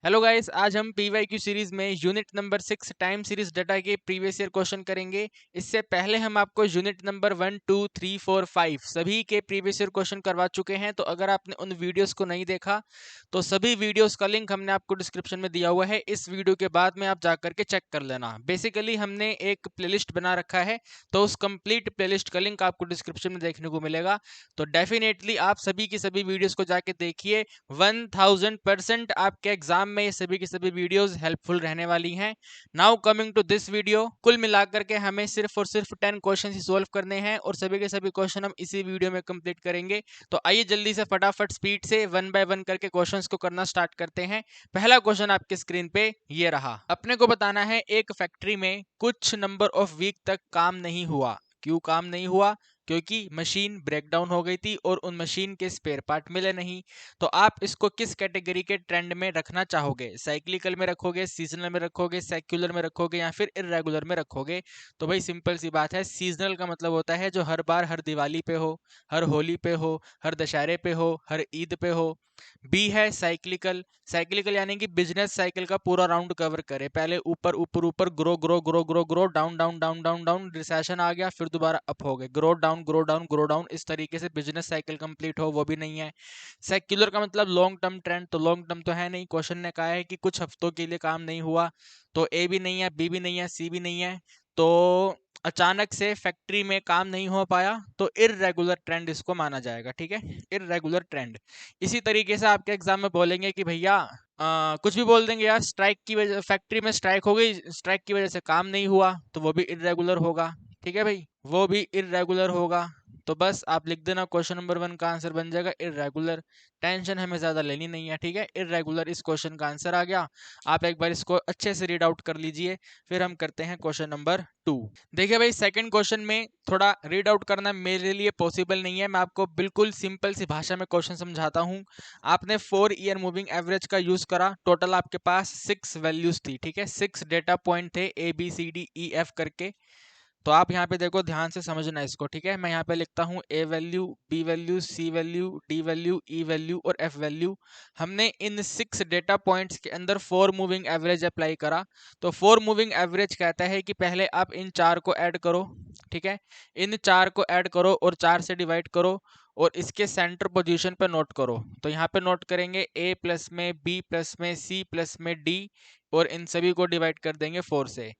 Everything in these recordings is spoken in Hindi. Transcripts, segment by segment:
हेलो गाइस, आज हम पीवाईक्यू सीरीज में unit number 6 time series data के प्रीवियस ईयर क्वेश्चन करेंगे। इससे पहले हम आपको यूनिट नंबर 1, 2, 3, 4, 5 सभी के प्रीवियस ईयर क्वेश्चन करवा चुके हैं। तो अगर आपने उन वीडियोस को नहीं देखा तो सभी वीडियोस का लिंक हमने आपको डिस्क्रिप्शन में दिया हुआ है। इस वीडियो के बाद में आप जाकर के चेक कर लेना। बेसिकली हमने एक प्लेलिस्ट बना रखा है, तो उस कंप्लीट प्लेलिस्ट का लिंक आपको डिस्क्रिप्शन में देखने को मिलेगा। तो डेफिनेटली आप सभी की सभी वीडियोस को जाके देखिए। 1000% आपके एग्जाम में ये सभी की सभी वीडियोस हेल्पफुल रहने वाली हैं। Now coming to this video, कुल मिलाकर के हमें सिर्फ और सिर्फ 10 क्वेश्चन ही सॉल्व करने हैं और सभी के सभी क्वेश्चन हम इसी वीडियो में कंप्लीट करेंगे। तो आइए जल्दी से फटाफट स्पीड से 1 बाय 1 करके क्वेश्चंस को करना स्टार्ट करते हैं। पहला क्वेश्चन आपके स्क्रीन पे ये रहा। अपने को बताना है एक फैक्ट्री में कुछ नंबर ऑफ वीक तक काम नहीं हुआ। क्यों काम नहीं हुआ? क्योंकि मशीन ब्रेकडाउन हो गई थी और उन मशीन के स्पेयर पार्ट मिले नहीं। तो आप इसको किस कैटेगरी के ट्रेंड में रखना चाहोगे? साइक्लिकल में रखोगे, सीजनल में रखोगे, सेक्युलर में रखोगे या फिर इर्रेगुलर में रखोगे? तो भाई सिंपल सी बात है, सीजनल का मतलब होता है जो हर बार हर दिवाली पे हो, हर होली पे हो, हर दशहरे पे हो, हर ईद पे हो। बी है साइक्लिकल। साइक्लिकल यानी कि बिजनेस साइकिल का पूरा राउंड कवर करे। पहले ऊपर ऊपर ऊपर grow grow grow grow grow, down down down down down, recession आ गया, फिर दोबारा अप हो गए, grow down grow down grow down, इस तरीके से बिजनेस साइकिल कंप्लीट हो, वो भी नहीं है। सेक्युलर का मतलब लॉन्ग टर्म ट्रेंड, तो लॉन्ग टर्म तो है नहीं। क्वेश्चन ने कहा है कि कुछ हफ्तों के लिए काम नहीं हुआ, तो ए भी नहीं है, बी भी नहीं है, सी भी नहीं है। तो अचानक से फैक्ट्री में काम नहीं हो पाया, तो इररेगुलर ट्रेंड इसको माना जाएगा। ठीक है, इररेगुलर ट्रेंड। इसी तरीके से आपके एग्जाम में बोलेंगे कि भैया कुछ भी बोल देंगे यार, स्ट्राइक की वजह, फैक्ट्री में स्ट्राइक हो गई, स्ट्राइक की वजह से काम नहीं हुआ, तो वो भी इररेगुलर होगा। ठीक है भाई, वो भी इररेगुलर होगा। तो बस आप लिख देना, क्वेश्चन नंबर 1 का आंसर बन जाएगा इररेगुलर। टेंशन हमें ज्यादा लेनी नहीं है। ठीक है, इररेगुलर इस क्वेश्चन का आंसर आ गया। आप एक बार इसको अच्छे से रीड आउट कर लीजिए, फिर हम करते हैं क्वेश्चन नंबर 2। देखिए भाई, सेकंड क्वेश्चन में थोड़ा रीड आउट करना मेरे लिए पॉसिबल नहीं है। मैं आपको बिल्कुल सिंपल सी भाषा में क्वेश्चन समझाता हूं। आपने 4 ईयर मूविंग एवरेज का यूज करा। टोटल आपके पास 6 वैल्यूज थी। ठीक है, 6 डेटा पॉइंट थे, A B C D E F करके। तो आप यहाँ पे देखो, ध्यान से समझना इसको। ठीक है, मैं यहाँ पे लिखता हूँ A value, B value, C value, D value, E value और एफ वैल्यू। हमने इन 6 डेटा पॉइंट्स के अंदर 4 मूविंग एवरेज अप्लाई करा। तो 4 मूविंग एवरेज कहता है कि पहले आप इन 4 को ऐड करो। ठीक है, इन 4 को ऐड करो और 4 से डिवाइड करो और इसके सेंटर पोजीशन पे नोट करो। तो यहाँ पे नोट करेंगे ए प्लस में, बी प्लस में, सी प्लस में, डी, और इन सभी को डिवाइड कर देंगे 4 से।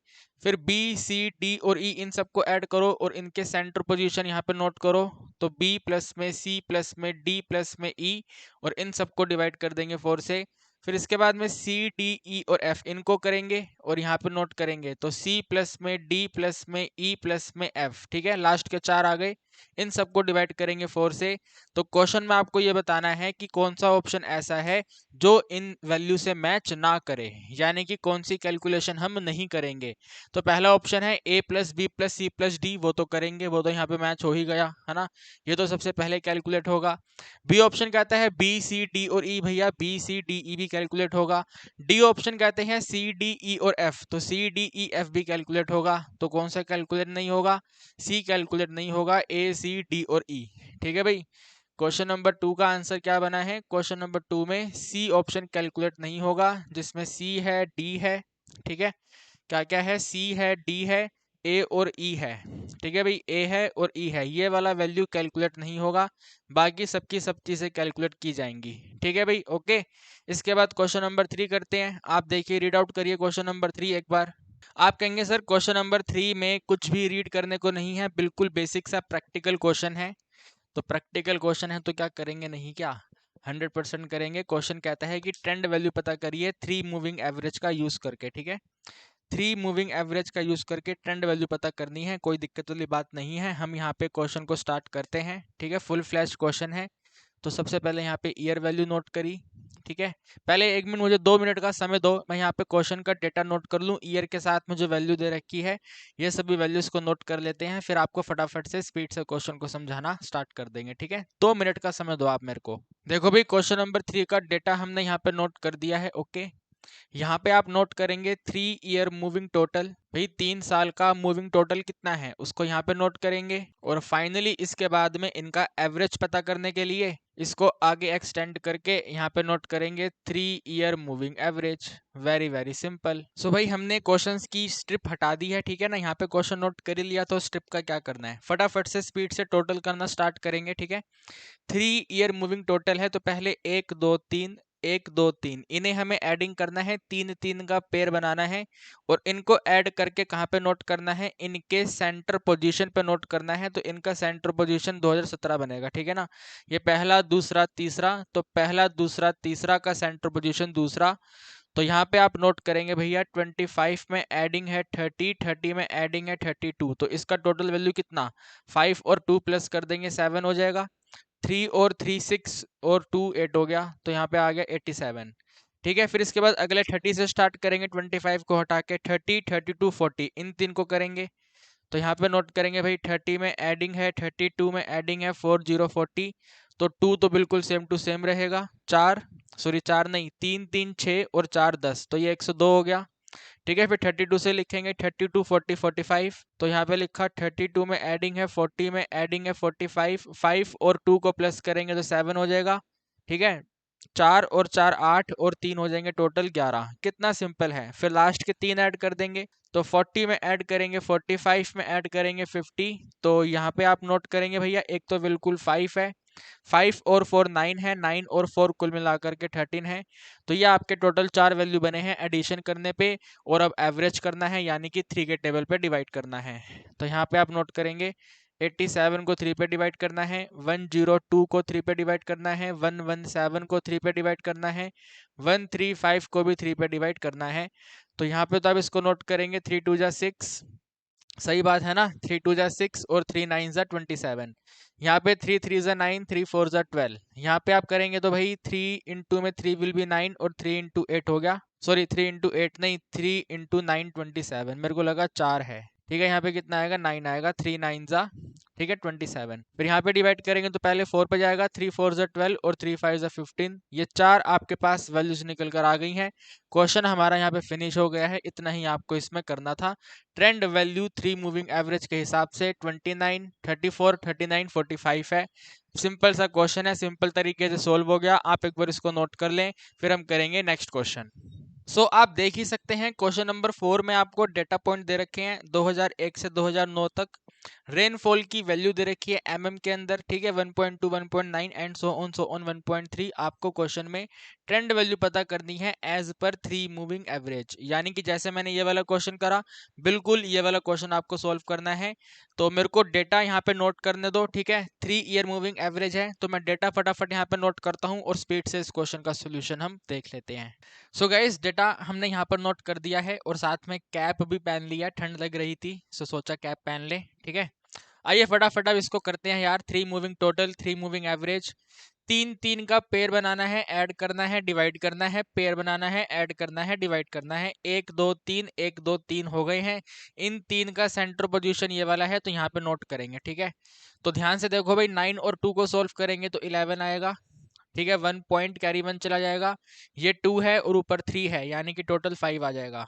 फिर बी सी डी और ई इन सबको ऐड करो और इनके सेंटर पोजीशन यहाँ पे नोट करो। तो बी प्लस में, सी प्लस में, डी प्लस में, ई, और इन सबको डिवाइड कर देंगे 4 से। फिर इसके बाद में सी डी ई और एफ इनको करेंगे और यहाँ पे नोट करेंगे। तो सी प्लस में, डी प्लस में, ई प्लस में, एफ। ठीक है, लास्ट के 4 आ गए, इन सबको डिवाइड करेंगे 4 से। तो क्वेश्चन में आपको ये बताना है कि कौन सा ऑप्शन ऐसा है जो इन वैल्यू से मैच ना करे, यानी कि कौन सी कैलकुलेशन हम नहीं करेंगे। तो पहला ऑप्शन है A plus B plus C plus D, वो तो करेंगे, वो तो यहाँ पे मैच हो ही गया है ना, ये तो सबसे पहले कैलकुलेट होगा। बी ऑप्शन कहता है बी सी डी और ई, भैया बी सी डी ई भी कैलकुलेट होगा। डी ऑप्शन कहते हैं सी डी ई और एफ, तो सी डी ई एफ भी कैलकुलेट होगा। तो कौन सा कैलकुलेट नहीं होगा? सी कैलकुलेट नहीं होगा, ए सी डी और ई। ठीक है भाई, क्वेश्चन नंबर 2 का आंसर क्या बना है? क्वेश्चन नंबर 2 में सी ऑप्शन कैलकुलेट नहीं होगा, जिसमें सी है, डी है। ठीक है, क्या क्या है? सी है, डी है, ए और ई है। ठीक है भाई, ए है और ई है, ये वाला वैल्यू कैलकुलेट नहीं होगा। बाकी सबकी सब चीजें कैलकुलेट की जाएंगी। ठीक है भाई, ओके। इसके बाद क्वेश्चन नंबर 3 करते हैं। आप देखिए, रीड आउट करिए क्वेश्चन नंबर 3 एक बार। आप कहेंगे सर क्वेश्चन नंबर 3 में कुछ भी रीड करने को नहीं है, बिल्कुल बेसिक सा प्रैक्टिकल क्वेश्चन है। तो प्रैक्टिकल क्वेश्चन है तो क्या करेंगे नहीं क्या? 100% करेंगे। क्वेश्चन कहता है कि ट्रेंड वैल्यू पता करिए 3 मूविंग एवरेज का यूज करके। ठीक है, 3 मूविंग एवरेज का यूज करके ट्रेंड वैल्यू पता करनी है। कोई दिक्कत वाली बात नहीं है। हम यहाँ पे क्वेश्चन को स्टार्ट करते हैं। ठीक है, फुल फ्लैश क्वेश्चन है। तो सबसे पहले यहाँ पे ईयर वैल्यू नोट करी। ठीक है, पहले 1 मिनट, मुझे 2 मिनट का समय दो, मैं यहाँ पे क्वेश्चन का डेटा नोट कर लूँ। ईयर के साथ मुझे वैल्यू दे रखी है, ये सभी वैल्यूज को नोट कर लेते हैं, फिर आपको फटाफट से स्पीड से क्वेश्चन को समझाना स्टार्ट कर देंगे। ठीक है, 2 मिनट का समय दो आप मेरे को। देखो भाई, क्वेश्चन नंबर 3 का डेटा हमने यहाँ पे नोट कर दिया है। ओके, यहाँ पे आप नोट करेंगे 3 ईयर मूविंग टोटल, भाई 3 साल का मूविंग टोटल कितना है उसको यहाँ पे नोट करेंगे। और फाइनली इसके बाद में इनका एवरेज पता करने के लिए इसको आगे एक्सटेंड करके यहाँ पे नोट करेंगे 3 year moving average. Very very simple. So भाई हमने क्वेश्चंस की स्ट्रिप हटा दी है, ठीक है ना। यहाँ पे क्वेश्चन नोट कर ही लिया, तो स्ट्रिप का क्या करना है, फटाफट से स्पीड से टोटल करना स्टार्ट करेंगे, ठीक है। 3 ईयर मूविंग टोटल है, तो पहले 1 2 3 1 2 3 इन्हें हमें एडिंग करना है, 3 3 का पेयर बनाना है और इनको ऐड करके कहाँ पे नोट करना है, इनके सेंटर पोजीशन पे नोट करना है। तो इनका सेंटर पोजीशन 2017 बनेगा, ठीक है ना। ये पहला दूसरा तीसरा, तो पहला दूसरा तीसरा का सेंटर पोजीशन दूसरा। तो यहाँ पे आप नोट करेंगे भैया 25 में एडिंग है 30, 30 में एडिंग है 32, तो इसका टोटल वैल्यू कितना, 5 और 2 प्लस कर देंगे 7 हो जाएगा। 3 और 3 6 और 2 8 हो गया, तो यहाँ पे आ गया 87, ठीक है। फिर इसके बाद अगले 30 से स्टार्ट करेंगे, 25 को हटा के 30 32 40 इन तीन को करेंगे। तो यहाँ पे नोट करेंगे भाई 30 में एडिंग है 32 में एडिंग है 40 40, तो 2 तो बिल्कुल सेम टू सेम रहेगा। 4 नहीं 3 3 6 और 4 10, तो ये 102 हो गया, ठीक है। फिर 32 से लिखेंगे 32 40 45, तो यहाँ पे लिखा 32 में एडिंग है 40 में एडिंग है 45, 5 और 2 को प्लस करेंगे तो 7 हो जाएगा, ठीक है। 4 और 4 8 और 3 हो जाएंगे टोटल 11। कितना सिंपल है। फिर लास्ट के 3 ऐड कर देंगे, तो 40 में ऐड करेंगे 45 में ऐड करेंगे 50, तो यहाँ पे आप नोट करेंगे भैया एक तो बिल्कुल 5 है, 5 और 4 9 है, 9 और 4 कुल मिलाकर के 13 है। तो ये आपके टोटल 4 वैल्यू बने हैं एडिशन करने पे, और अब एवरेज करना है यानी कि 3 के टेबल पे डिवाइड करना है। तो यहाँ पे आप नोट करेंगे 87 को 3 पे डिवाइड करना है, 102 को 3 पे डिवाइड करना है, 117 को 3 पे डिवाइड करना है, 135 को भी 3 पे डिवाइड करना है। तो यहाँ पे तो आप इसको नोट करेंगे 3 2 जा 6, सही बात है ना, 3 2 जा 6 और 3 9 जा 27। यहाँ पे 3 3 जा 9, 3 4 जा 12। यहाँ पे आप करेंगे तो भाई 3 इंटू में 3 विल बी 9 और 3 इंटू 8 हो गया, सॉरी 3 इंटू 8 नहीं 3 इंटू 9 27, मेरे को लगा 4 है, ठीक है। यहाँ पे कितना आएगा 9 आएगा, 3 9 जा, ठीक है 27। फिर यहाँ पे डिवाइड करेंगे तो पहले 4 पे जाएगा, 3 4 जा 12 और 3 5 जा 15, ये 4 आपके पास वैल्यूज निकल कर आ गई हैं। क्वेश्चन हमारा यहाँ पे फिनिश हो गया है, इतना ही आपको इसमें करना था। ट्रेंड वैल्यू 3 मूविंग एवरेज के हिसाब से 29 34 39 45 है। सिंपल सा क्वेश्चन है, सिंपल तरीके से सोल्व हो गया। आप एक बार इसको नोट कर लें, फिर हम करेंगे नेक्स्ट क्वेश्चन। सो आप देख ही सकते हैं क्वेश्चन नंबर 4 में आपको डेटा पॉइंट दे रखे हैं 2001 से 2009 तक। रेनफॉल की वैल्यू दे रखी है एमएम के अंदर, ठीक है, 1.2 1.9 एंड सो ऑन 1.3। आपको क्वेश्चन में ट्रेंड वैल्यू पता करनी है एज पर 3 मूविंग एवरेज, यानी कि जैसे मैंने ये वाला क्वेश्चन करा, बिल्कुल ये वाला क्वेश्चन आपको सॉल्व करना है। तो मेरे को डेटा यहाँ पे नोट करने दो, ठीक है। 3 ईयर मूविंग एवरेज है, तो मैं डेटा फटाफट यहाँ पे नोट करता हूँ और स्पीड से इस क्वेश्चन का सोल्यूशन हम देख लेते हैं। सो गाइस डेटा हमने यहाँ पर नोट कर दिया है और साथ में कैप भी पहन लिया, ठंड लग रही थी सो सोचा कैप पहन ले, ठीक है। आइए फटाफट अब इसको करते हैं यार। 3 मूविंग टोटल 3 मूविंग एवरेज, 3 3 का पेयर बनाना है, ऐड करना है, डिवाइड करना है, पेयर बनाना है, ऐड करना है, डिवाइड करना है। 1 2 3 1 2 3 हो गए हैं। इन 3 का सेंटर पोजीशन ये वाला है, तो यहाँ पे नोट करेंगे, ठीक है। तो ध्यान से देखो भाई, 9 और 2 को सोल्व करेंगे तो 11 आएगा, ठीक है। 1 पॉइंट कैरी 1 चला जाएगा, ये 2 है और ऊपर 3 है, यानी कि टोटल 5 आ जाएगा।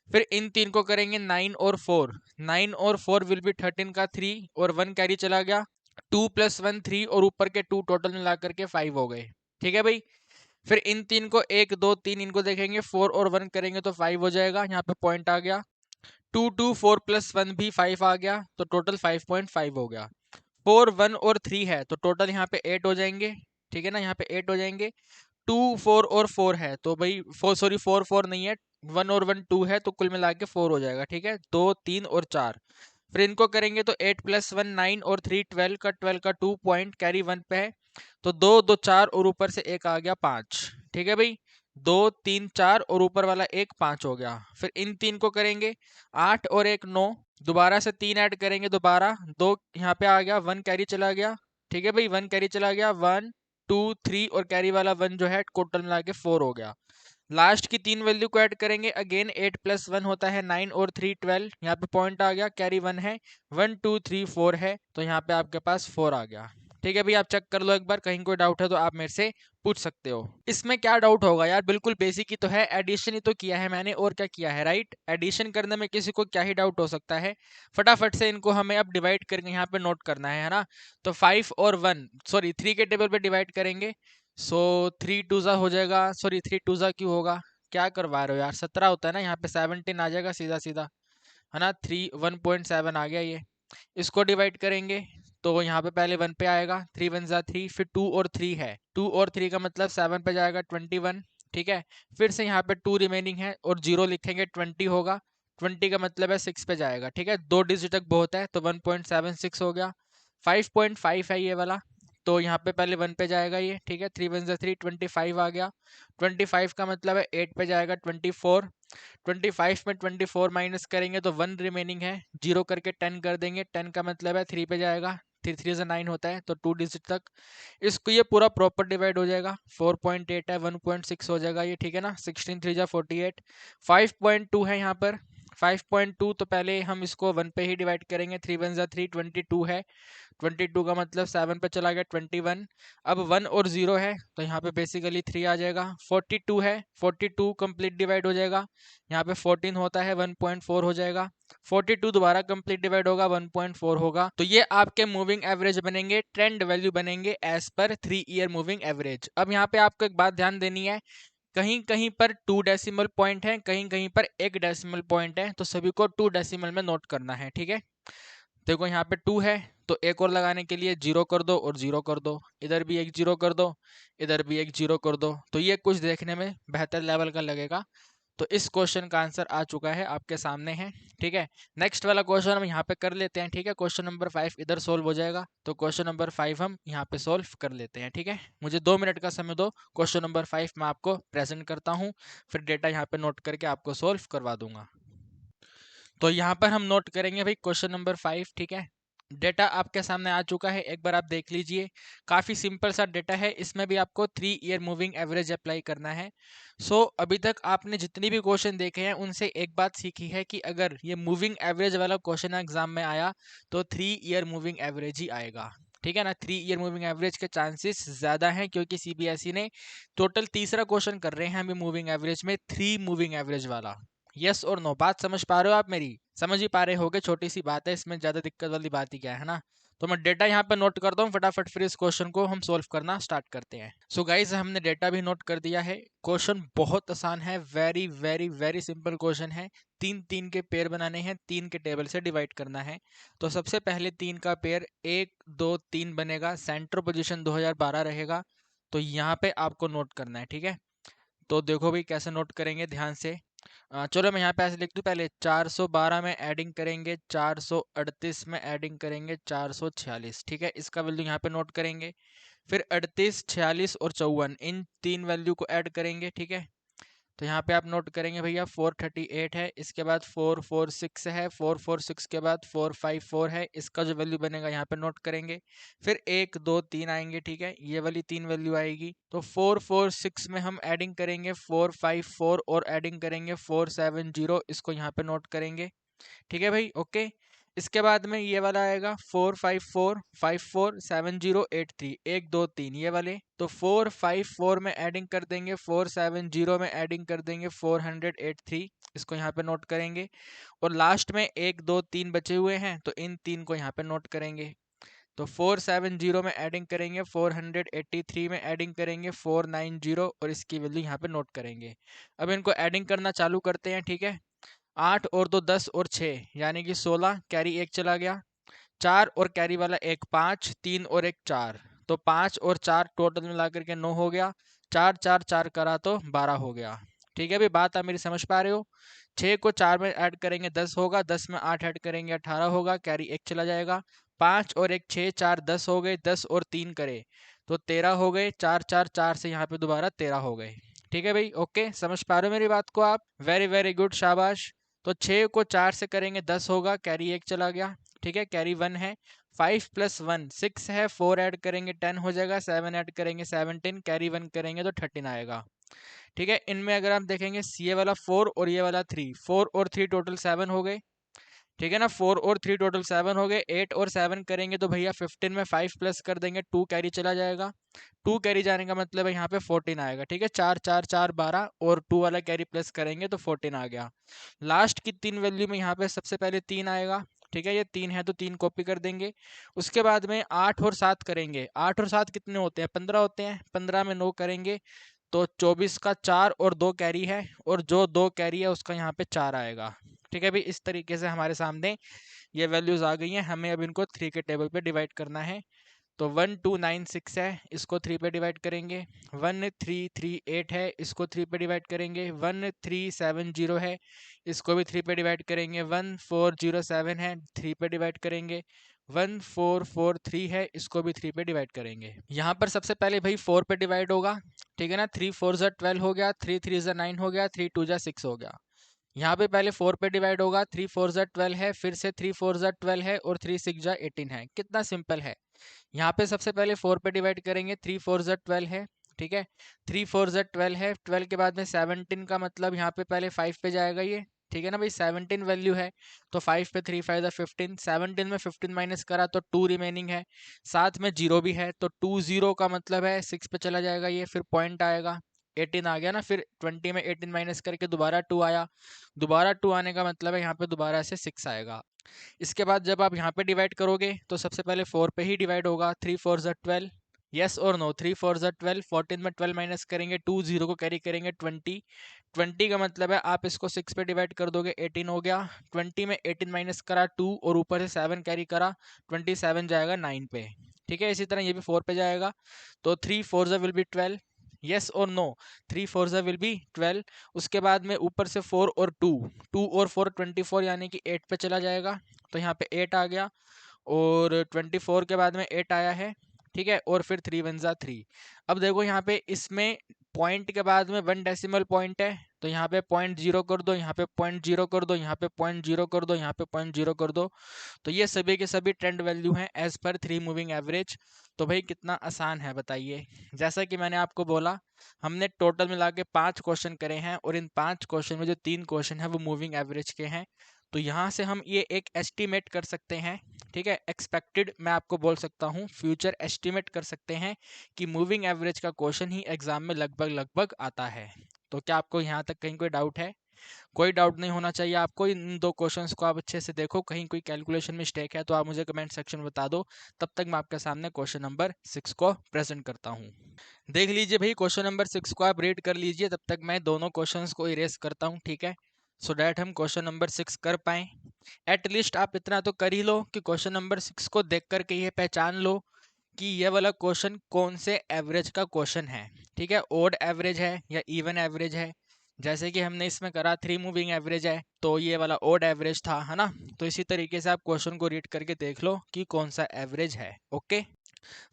फिर इन 3 को करेंगे 9 और 4, 9 और 4 विल बी 13 का 3 और 1 कैरी चला गया, 2 + 1 3 और ऊपर के 2 टोटल मिला करके 5 हो गए, ठीक है भाई। फिर इन 3 को 1 2 3 इनको देखेंगे, 4 और 1 करेंगे तो 5 हो जाएगा, यहाँ पे पॉइंट आ गया। 2 2 4 + 1 भी 5 आ गया, तो टोटल 5.5 हो गया। 4 1 और 3 है, तो टोटल यहाँ पे 8 हो जाएंगे, ठीक है ना, यहाँ पे 8 हो जाएंगे। 2 4 और 4 है, तो भाई 4 4 नहीं है, 1 और 1 2 है, तो कुल मिला के 4 हो जाएगा, ठीक है। 2 3 और 4, फिर इनको करेंगे तो 8 + 1 9 और 3 12 का 2 पॉइंट कैरी 1 पे है, तो 2 2 4 और ऊपर से 1 आ गया 5, ठीक है भाई। 2 3 4 और ऊपर वाला 1 5 हो गया। फिर इन 3 को करेंगे 8 और 1 9, दोबारा से 3 ऐड करेंगे, दोबारा 2 यहाँ पे आ गया, 1 कैरी चला गया, ठीक है भाई, 1 कैरी चला गया, 1 2 3 और कैरी वाला 1 जो है टोटल मिला के 4 हो गया। लास्ट की 3 वैल्यू को ऐड करेंगे, अगेन 8 + 1 होता है 9 और 3 12, यहाँ पे पॉइंट आ गया, कैरी 1 है, 1 2 3 4 है, तो यहाँ पे आपके पास 4 आ गया, ठीक है भाई। आप चेक कर लो एक बार, कहीं कोई डाउट है तो आप मेरे से पूछ सकते हो। इसमें क्या डाउट होगा यार, बिल्कुल बेसिक ही तो है, एडिशन ही तो किया है मैंने, और क्या किया है, राइट। एडिशन करने में किसी को क्या ही डाउट हो सकता है। फटाफट से इनको हमें अब डिवाइड करके यहाँ पे नोट करना है ना। तो 5 और 1 सॉरी 3 के टेबल पे डिवाइड करेंगे। सो 3 टू ज़ा हो जाएगा, सॉरी 3 टू ज़ा क्यों होगा, क्या करवा रहे हो यार, 17 होता है ना, यहाँ पे 17 आ जाएगा सीधा सीधा, है ना। 1.7 आ गया ये। इसको डिवाइड करेंगे तो यहाँ पे पहले 1 पे आएगा, 3 1 जा 3, फिर 2 और 3 है, 2 और 3 का मतलब 7 पे जाएगा 21, ठीक है। फिर से यहाँ पे 2 रिमेनिंग है और 0 लिखेंगे, 20 होगा, 20 का मतलब है 6 पे जाएगा, ठीक है। 2 डिजिट तक बहुत है तो 1.76 हो गया। 5.5 है ये वाला, तो यहाँ पे पहले 1 पे जाएगा ये, ठीक है। 3 1 जा 3, 25 आ गया। 25 का मतलब है 8 पे जाएगा 24। 25 में 24 माइनस करेंगे तो 1 रिमेनिंग है, 0 करके 10 कर देंगे, 10 का मतलब है 3 पे जाएगा, 3 3 से 9 होता है तो 2 डिजिट तक। इसको ये पूरा प्रॉपर डिवाइड हो जाएगा, 4.8 है, 1.6 हो जाएगा ये, ठीक है ना। 16 3 जा 48। 5.2 है यहाँ पर, 5.2 तो पहले हम इसको 1 पे ही डिवाइड करेंगे, 3 1 जा 3, 22 है, 22 का मतलब 7 पे चला गया 21। अब 1 और 0 है तो यहाँ पे बेसिकली 3 आ जाएगा। 42 है, 42 कंप्लीट डिवाइड हो जाएगा, यहाँ पे 14 होता है 1.4 हो जाएगा। 42 दोबारा कंप्लीट डिवाइड होगा, 1.4 होगा। तो ये आपके मूविंग एवरेज बनेंगे, ट्रेंड वैल्यू बनेंगे as per 3 year moving average. अब यहाँ पे आपको एक बात ध्यान देनी है, कहीं कहीं पर 2 डेसिमल पॉइंट है, कहीं कहीं पर 1 डेसिमल पॉइंट है, तो सभी को 2 डेसिमल में नोट करना है, ठीक है। देखो यहाँ पे 2 है तो एक और लगाने के लिए 0 कर दो और 0 कर दो, इधर भी एक 0 कर दो, इधर भी एक 0 कर दो, तो ये कुछ देखने में बेहतर लेवल का लगेगा। तो इस क्वेश्चन का आंसर आ चुका है, आपके सामने है, ठीक है। नेक्स्ट वाला क्वेश्चन हम यहाँ पे कर लेते हैं, ठीक है। क्वेश्चन नंबर 5 इधर सोल्व हो जाएगा, तो क्वेश्चन नंबर 5 हम यहाँ पे सोल्व कर लेते हैं, ठीक है। मुझे 2 मिनट का समय दो, क्वेश्चन नंबर 5 मैं आपको प्रेजेंट करता हूँ, फिर डेटा यहाँ पे नोट करके आपको सोल्व करवा दूंगा। तो यहाँ पर हम नोट करेंगे भाई क्वेश्चन नंबर 5, ठीक है। डेटा आपके सामने आ चुका है, एक बार आप देख लीजिए, काफ़ी सिंपल सा डेटा है, इसमें भी आपको 3 ईयर मूविंग एवरेज अप्लाई करना है। अभी तक आपने जितनी भी क्वेश्चन देखे हैं उनसे एक बात सीखी है कि अगर ये मूविंग एवरेज वाला क्वेश्चन एग्जाम में आया तो 3 ईयर मूविंग एवरेज ही आएगा, ठीक है ना। 3 ईयर मूविंग एवरेज के चांसेस ज़्यादा हैं क्योंकि सीबीएसई ने टोटल तीसरा क्वेश्चन कर रहे हैं हमें मूविंग एवरेज में 3 मूविंग एवरेज वाला। यस और नो, बात समझ पा रहे हो आप मेरी, समझ ही पा रहे होगे, छोटी सी बात है, इसमें ज्यादा दिक्कत वाली बात ही क्या है ना। तो मैं डेटा यहाँ पे नोट करता हूँ फटाफट, फिर इस क्वेश्चन को हम सोल्व करना स्टार्ट करते हैं। सो गाइज हमने डेटा भी नोट कर दिया है, क्वेश्चन बहुत आसान है, very very very simple question है। 3 3 के पेयर बनाने हैं, 3 के टेबल से डिवाइड करना है। तो सबसे पहले 3 का पेयर 1 2 3 बनेगा, सेंटर पोजिशन 2012 रहेगा, तो यहाँ पे आपको नोट करना है, ठीक है। तो देखो भाई कैसे नोट करेंगे ध्यान से। चलो मैं यहाँ पे ऐसे लिख दूँ, पहले 412 में एडिंग करेंगे, 438 में एडिंग करेंगे, 446, ठीक है। इसका वैल्यू यहाँ पे नोट करेंगे, फिर 38 46 और 54 इन 3 वैल्यू को ऐड करेंगे, ठीक है। तो यहाँ पे आप नोट करेंगे भैया 438 है, इसके बाद 446 है, 446 के बाद 454 है, इसका जो वैल्यू बनेगा यहाँ पे नोट करेंगे। फिर 1 2 3 आएंगे, ठीक है, ये वाली 3 वैल्यू आएगी। तो 446 में हम एडिंग करेंगे 454 और एडिंग करेंगे 470, इसको यहाँ पे नोट करेंगे, ठीक है भाई, ओके। इसके बाद में ये वाला आएगा 454547083, 1 2 3 ये वाले। तो 454 में एडिंग कर देंगे, 470 में एडिंग कर देंगे 483, इसको यहाँ पे नोट करेंगे। और लास्ट में 1 2 3 बचे हुए हैं तो इन 3 को यहाँ पे नोट करेंगे। तो 470 में एडिंग करेंगे, 483 में एडिंग करेंगे 490, और इसकी वैल्यू यहाँ पे नोट करेंगे। अब इनको एडिंग करना चालू करते हैं, ठीक है। 8 और 2 10 और 6 यानी कि 16, कैरी 1 चला गया, 4 और कैरी वाला 1 5, 3 और 1 4, तो 5 और 4 टोटल मिला करके 9 हो गया, 4 4 4 करा तो 12 हो गया, ठीक है भाई, बात आप मेरी समझ पा रहे हो। 6 को 4 में ऐड करेंगे 10 होगा, 10 में 8 ऐड करेंगे 18 होगा, कैरी 1 चला जाएगा, 5 और 1 6, 4 10 हो गए, 10 और 3 करे तो 13 हो गए, 4 4 4 से यहाँ पे दोबारा 13 हो गए, ठीक है भाई, ओके। समझ पा रहे हो मेरी बात को आप, वेरी वेरी गुड, शाबाश। तो 6 को 4 से करेंगे 10 होगा, कैरी 1 चला गया, ठीक है, कैरी 1 है, 5 + 1 6 है, 4 ऐड करेंगे 10 हो जाएगा, 7 ऐड करेंगे 17, कैरी 1 करेंगे तो 13 आएगा, ठीक है। इनमें अगर आप देखेंगे ये वाला 4 और ये वाला 3, 4 और 3 टोटल 7 हो गए, ठीक है ना। 4 और 3 टोटल 7 हो गए। 8 और 7 करेंगे तो भैया 15 में 5 प्लस कर देंगे, 2 कैरी चला जाएगा। 2 कैरी जाने का मतलब है यहाँ पे 14 आएगा। ठीक है, 4 4 4 12 और 2 वाला कैरी प्लस करेंगे तो 14 आ गया। लास्ट की 3 वैल्यू में यहाँ पे सबसे पहले 3 आएगा। ठीक है, ये 3 है तो 3 कॉपी कर देंगे। उसके बाद में 8 और 7 करेंगे। 8 और 7 कितने होते हैं? 15 होते हैं। 15 में 9 करेंगे तो 24 का 4 और 2 कैरी है, और जो 2 कैरी है उसका यहाँ पे 4 आएगा। ठीक है भाई, इस तरीके से हमारे सामने ये वैल्यूज आ गई हैं। हमें अब इनको 3 के टेबल पे डिवाइड करना है। तो 1296 है, इसको 3 पे डिवाइड करेंगे। 1338 है, इसको 3 पे डिवाइड करेंगे। 1370 है, इसको भी 3 पे डिवाइड करेंगे। 1407 है, 3 पे डिवाइड करेंगे। 1443 है, इसको भी 3 पे डिवाइड करेंगे। यहाँ पर सबसे पहले भाई 4 पे डिवाइड होगा। ठीक है ना, 3 4 ज़ा 12 हो गया, 3 3 ज़ा 9 हो गया, 3 2 ज़ा 6 हो गया। यहाँ पे पहले 4 पे डिवाइड होगा। 3 4 ज़ा 12 है, फिर से 3 4 ज़ा 12 है, और 3 6 ज़ा 18 है। कितना सिंपल है। यहाँ पे सबसे पहले 4 पे डिवाइड करेंगे। 3 4 ज़ा 12 है। ठीक है, 3 4 ज़ा 12 है। 12 के बाद में 17 का मतलब यहाँ पे पहले 5 पे जाएगा ये। ठीक है ना भाई, 17 वैल्यू है तो 5 पे 3 5 ज़ा 15। 17 में 15 माइनस करा तो 2 रिमेनिंग है। साथ में 0 भी है तो 2 0 का मतलब है 6 पे चला जाएगा ये, फिर पॉइंट आएगा। 18 आ गया ना, फिर 20 में 18 माइनस करके दोबारा 2 आया। दोबारा 2 आने का मतलब है यहाँ पे दोबारा से 6 आएगा। इसके बाद जब आप यहाँ पे डिवाइड करोगे तो सबसे पहले 4 पे ही डिवाइड होगा। 3 4 ज़ा 12, यस और नो। 3 4 ज़ा 12, 14 में 12 माइनस करेंगे, 2 0 को कैरी करेंगे 20। 20 का मतलब है आप इसको 6 पे डिवाइड कर दोगे, 18 हो गया। 20 में 18 माइनस करा 2, और ऊपर से 7 कैरी करा, 27 जाएगा 9 पे। ठीक है, इसी तरह ये भी 4 पे जाएगा। तो 3 4 ज़ा विल बी 12, यस और नो। 3 4 ज़ा विल बी 12। उसके बाद में ऊपर से 4 और 2, 2 और 4 24, यानी कि 8 पे चला जाएगा। तो यहाँ पे 8 आ गया, और 24 के बाद में 8 आया है। ठीक है, और फिर 3 1 ज़ा 3। अब देखो यहाँ पे इसमें पॉइंट के बाद में 1 डेसिमल पॉइंट है, तो यहाँ पे पॉइंट 0 कर दो, यहाँ पे पॉइंट 0 कर दो, यहाँ पे पॉइंट 0 कर दो, यहाँ पे पॉइंट 0 कर दो। तो ये सभी के सभी ट्रेंड वैल्यू हैं एज पर 3 मूविंग एवरेज। तो भाई कितना आसान है बताइए। जैसा कि मैंने आपको बोला, हमने टोटल मिला के 5 क्वेश्चन करे हैं, और इन 5 क्वेश्चन में जो 3 क्वेश्चन है वो मूविंग एवरेज के हैं। तो यहाँ से हम ये एक एस्टिमेट कर सकते हैं। ठीक है, एक्सपेक्टेड मैं आपको बोल सकता हूँ, फ्यूचर एस्टिमेट कर सकते हैं कि मूविंग एवरेज का क्वेश्चन ही एग्जाम में लगभग लगभग आता है। तो क्या आपको यहाँ तक कहीं कोई डाउट है? कोई डाउट नहीं होना चाहिए आपको। इन 2 क्वेश्चंस को आप अच्छे से देखो, कहीं कोई कैलकुलेशन मिस्टेक है तो आप मुझे कमेंट सेक्शन में बता दो। तब तक मैं आपके सामने क्वेश्चन नंबर 6 को प्रेजेंट करता हूँ। देख लीजिए भाई, क्वेश्चन नंबर 6 को आप रीड कर लीजिए, तब तक मैं दोनों क्वेश्चंस को इरेज करता हूँ। ठीक है, सो डैट हम क्वेश्चन नंबर 6 कर पाएँ। एटलीस्ट आप इतना तो कर ही लो कि क्वेश्चन नंबर 6 को देख करके ये पहचान लो कि ये वाला क्वेश्चन कौन से एवरेज का क्वेश्चन है। ठीक है, ओड एवरेज है या इवन एवरेज है। जैसे कि हमने इसमें करा 3 मूविंग एवरेज है, तो ये वाला ओड एवरेज था, है ना। तो इसी तरीके से आप क्वेश्चन को रीड करके देख लो कि कौन सा एवरेज है। ओके,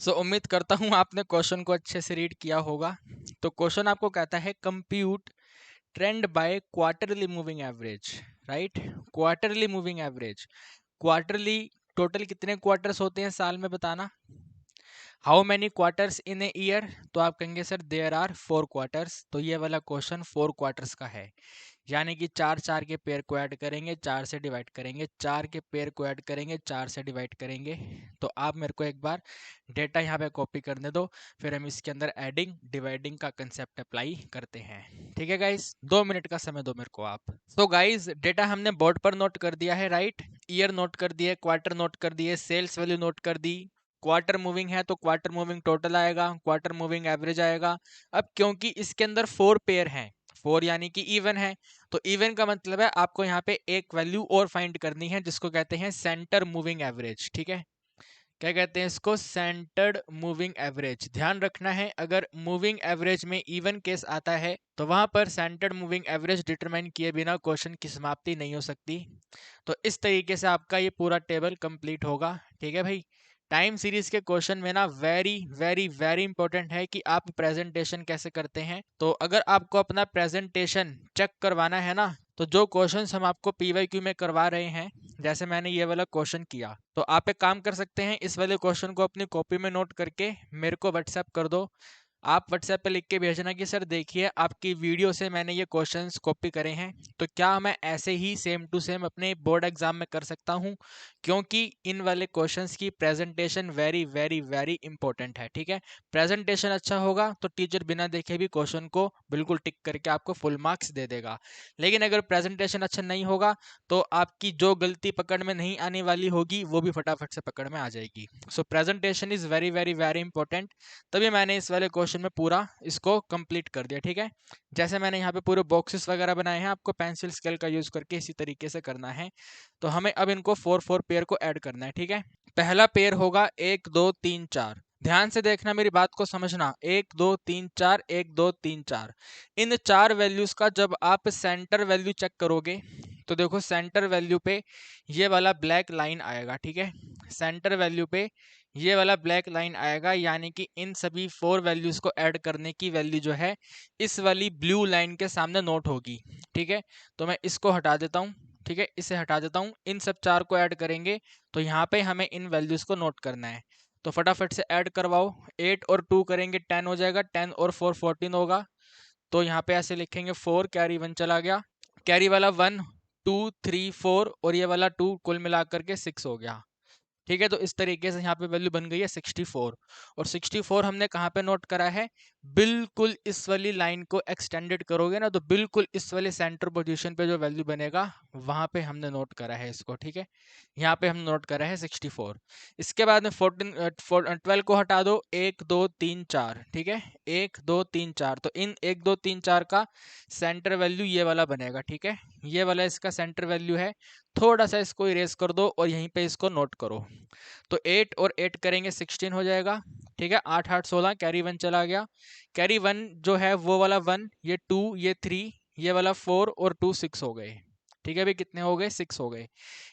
सो उम्मीद करता हूँ आपने क्वेश्चन को अच्छे से रीड किया होगा। तो क्वेश्चन आपको कहता है compute trend by quarterly moving average, right. Quarterly moving average, quarterly total कितने क्वार्टर्स होते हैं साल में बताना। How many quarters in a year, तो आप कहेंगे सर देयर आर 4 क्वार्टर्स। तो ये वाला क्वेश्चन 4 क्वार्टर्स का है, यानी कि 4 4 के पेयर को ऐड करेंगे, 4 से डिवाइड करेंगे, 4 के पेयर को ऐड करेंगे, 4 से डिवाइड करेंगे। तो आप मेरे को एक बार डेटा यहाँ पे कॉपी करने दो, फिर हम इसके अंदर एडिंग डिवाइडिंग का कंसेप्ट अप्लाई करते हैं। ठीक है गाइस, 2 मिनट का समय दो मेरे को आप। तो गाइस, डेटा हमने बोर्ड पर नोट कर दिया है, राइट। ईयर नोट कर दिए, क्वार्टर नोट कर दिए, सेल्स वैल्यू नोट कर दी। क्वार्टर मूविंग है तो क्वार्टर मूविंग टोटल आएगा, क्वार्टर मूविंग एवरेज आएगा। अब क्योंकि इसके अंदर 4 पेयर हैं, 4 यानी कि इवन है, तो इवन का मतलब है आपको यहाँ पे एक वैल्यू और फाइंड करनी है, जिसको कहते हैं सेंटर मूविंग एवरेज। ठीक है, क्या कहते हैं इसको? Centred moving average. ध्यान रखना है, अगर मूविंग एवरेज में इवन केस आता है तो वहां पर सेंटर्ड मूविंग एवरेज डिटरमाइन किए बिना क्वेश्चन की समाप्ति नहीं हो सकती। तो इस तरीके से आपका ये पूरा टेबल कंप्लीट होगा। ठीक है भाई, टाइम सीरीज के क्वेश्चन में ना वेरी वेरी वेरी इंपॉर्टेंट है कि आप प्रेजेंटेशन कैसे करते हैं। तो अगर आपको अपना प्रेजेंटेशन चेक करवाना है ना, तो जो क्वेश्चंस हम आपको पीवाईक्यू में करवा रहे हैं, जैसे मैंने ये वाला क्वेश्चन किया, तो आप एक काम कर सकते हैं, इस वाले क्वेश्चन को अपनी कॉपी में नोट करके मेरे को व्हाट्सएप कर दो। आप व्हाट्सएप पे लिख के भेजना कि सर देखिए आपकी वीडियो से मैंने ये क्वेश्चंस कॉपी करे हैं, तो क्या मैं ऐसे ही सेम टू सेम अपने बोर्ड एग्जाम में कर सकता हूँ, क्योंकि इन वाले क्वेश्चंस की presentation very very very important है। ठीक है, प्रेजेंटेशन अच्छा होगा तो टीचर बिना देखे भी क्वेश्चन को बिल्कुल टिक करके आपको फुल मार्क्स दे देगा, लेकिन अगर प्रेजेंटेशन अच्छा नहीं होगा तो आपकी जो गलती पकड़ में नहीं आने वाली होगी वो भी फटाफट से पकड़ में आ जाएगी। So presentation is very very very important. तभी मैंने इस वाले क्वेश्चन में पूरा इसको कंप्लीट कर दिया। ठीक है, जैसे मैंने यहाँ पे पूरे बॉक्सेस वगैरह बनाए हैं, आपको पेंसिल स्केल का यूज करके इसी तरीके से करना है। तो हमें अब इनको 4 पेयर को ऐड करना है। ठीक है, पहला पेयर होगा 1 2 3 4। ध्यान से देखना, मेरी बात को समझना। 1 2 3 4, 1 2 3 4, इन चार वैल्यूज का जब आप सेंटर वैल्यू चेक करोगे तो देखो सेंटर वैल्यू पे ये वाला ब्लैक लाइन आएगा। ठीक है, सेंटर वैल्यू पे ये वाला ब्लैक लाइन आएगा, यानी कि इन सभी 4 वैल्यूज को ऐड करने की वैल्यू जो है इस वाली ब्लू लाइन के सामने नोट होगी। ठीक है, तो मैं इसको हटा देता हूँ। ठीक है, इसे हटा देता हूँ। इन सब चार को ऐड करेंगे तो यहाँ पे हमें इन वैल्यूज को नोट करना है, तो फटाफट से ऐड करवाओ। 8 और 2 करेंगे 10 हो जाएगा, 10 और 4 14 होगा। तो यहाँ पे ऐसे लिखेंगे 4 कैरी 1 चला गया, कैरी वाला 1 2 3 4 और ये वाला 2 कुल मिला करके 6 हो गया। ठीक है, तो इस तरीके से यहाँ पे वैल्यू बन गई है 64। और 64 हमने कहाँ पे नोट करा है, बिल्कुल इस वाली लाइन को एक्सटेंडेड करोगे ना तो बिल्कुल इस वाले सेंटर पोजीशन पे जो वैल्यू बनेगा वहां पे हमने नोट करा है इसको। ठीक है, यहाँ पे हम नोट करा है 64। इसके बाद में 12 को हटा दो, 1 2 3 4। ठीक है, 1 2 3 4, तो इन 1 2 3 4 का सेंटर वैल्यू ये वाला बनेगा। ठीक है, ये वाला इसका सेंटर वैल्यू है। थोड़ा सा इसको इरेज कर दो और यहीं पे इसको नोट करो। तो 8 और 8 करेंगे 16 हो जाएगा। ठीक है, 8 8 16, कैरी 1 चला गया। कैरी 1 जो है वो वाला 1, ये 2, ये 3, ये वाला 4 और 2 6 हो गए। ठीक है भाई, कितने हो गए, 6 हो गए।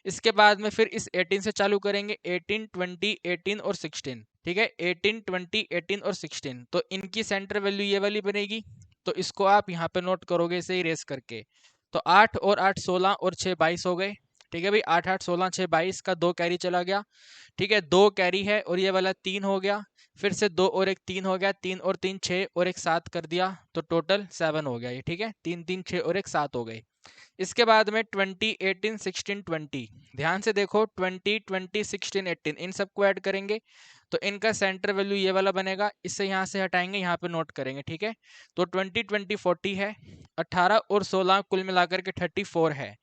इसके बाद में फिर इस 18 से चालू करेंगे, 18 20 18 और 16। ठीक है, 18 20 18 और 16, तो इनकी सेंटर वैल्यू ये वाली बनेगी। तो इसको आप यहाँ पे नोट करोगे इसे इरेज करके। तो 8 और 8 16 और 6 22 हो गए। ठीक है भाई, 8 8 16 6 22 का 2 कैरी चला गया। ठीक है, 2 कैरी है और ये वाला 3 हो गया। फिर से 2 और 1 3 हो गया, 3 और 3 6 और 1 7 कर दिया, तो टोटल 7 हो गया ये। ठीक है, 3 3 6 और 1 7 हो गए। इसके बाद में 20 18 16 20, ध्यान से देखो, 20 20 16 18 इन सबको ऐड करेंगे तो इनका सेंटर वैल्यू ये वाला बनेगा। इससे यहाँ से हटाएंगे, यहाँ पे नोट करेंगे। ठीक है, तो 20 20 40 है, 18 और 16 कुल मिलाकर के 34 है,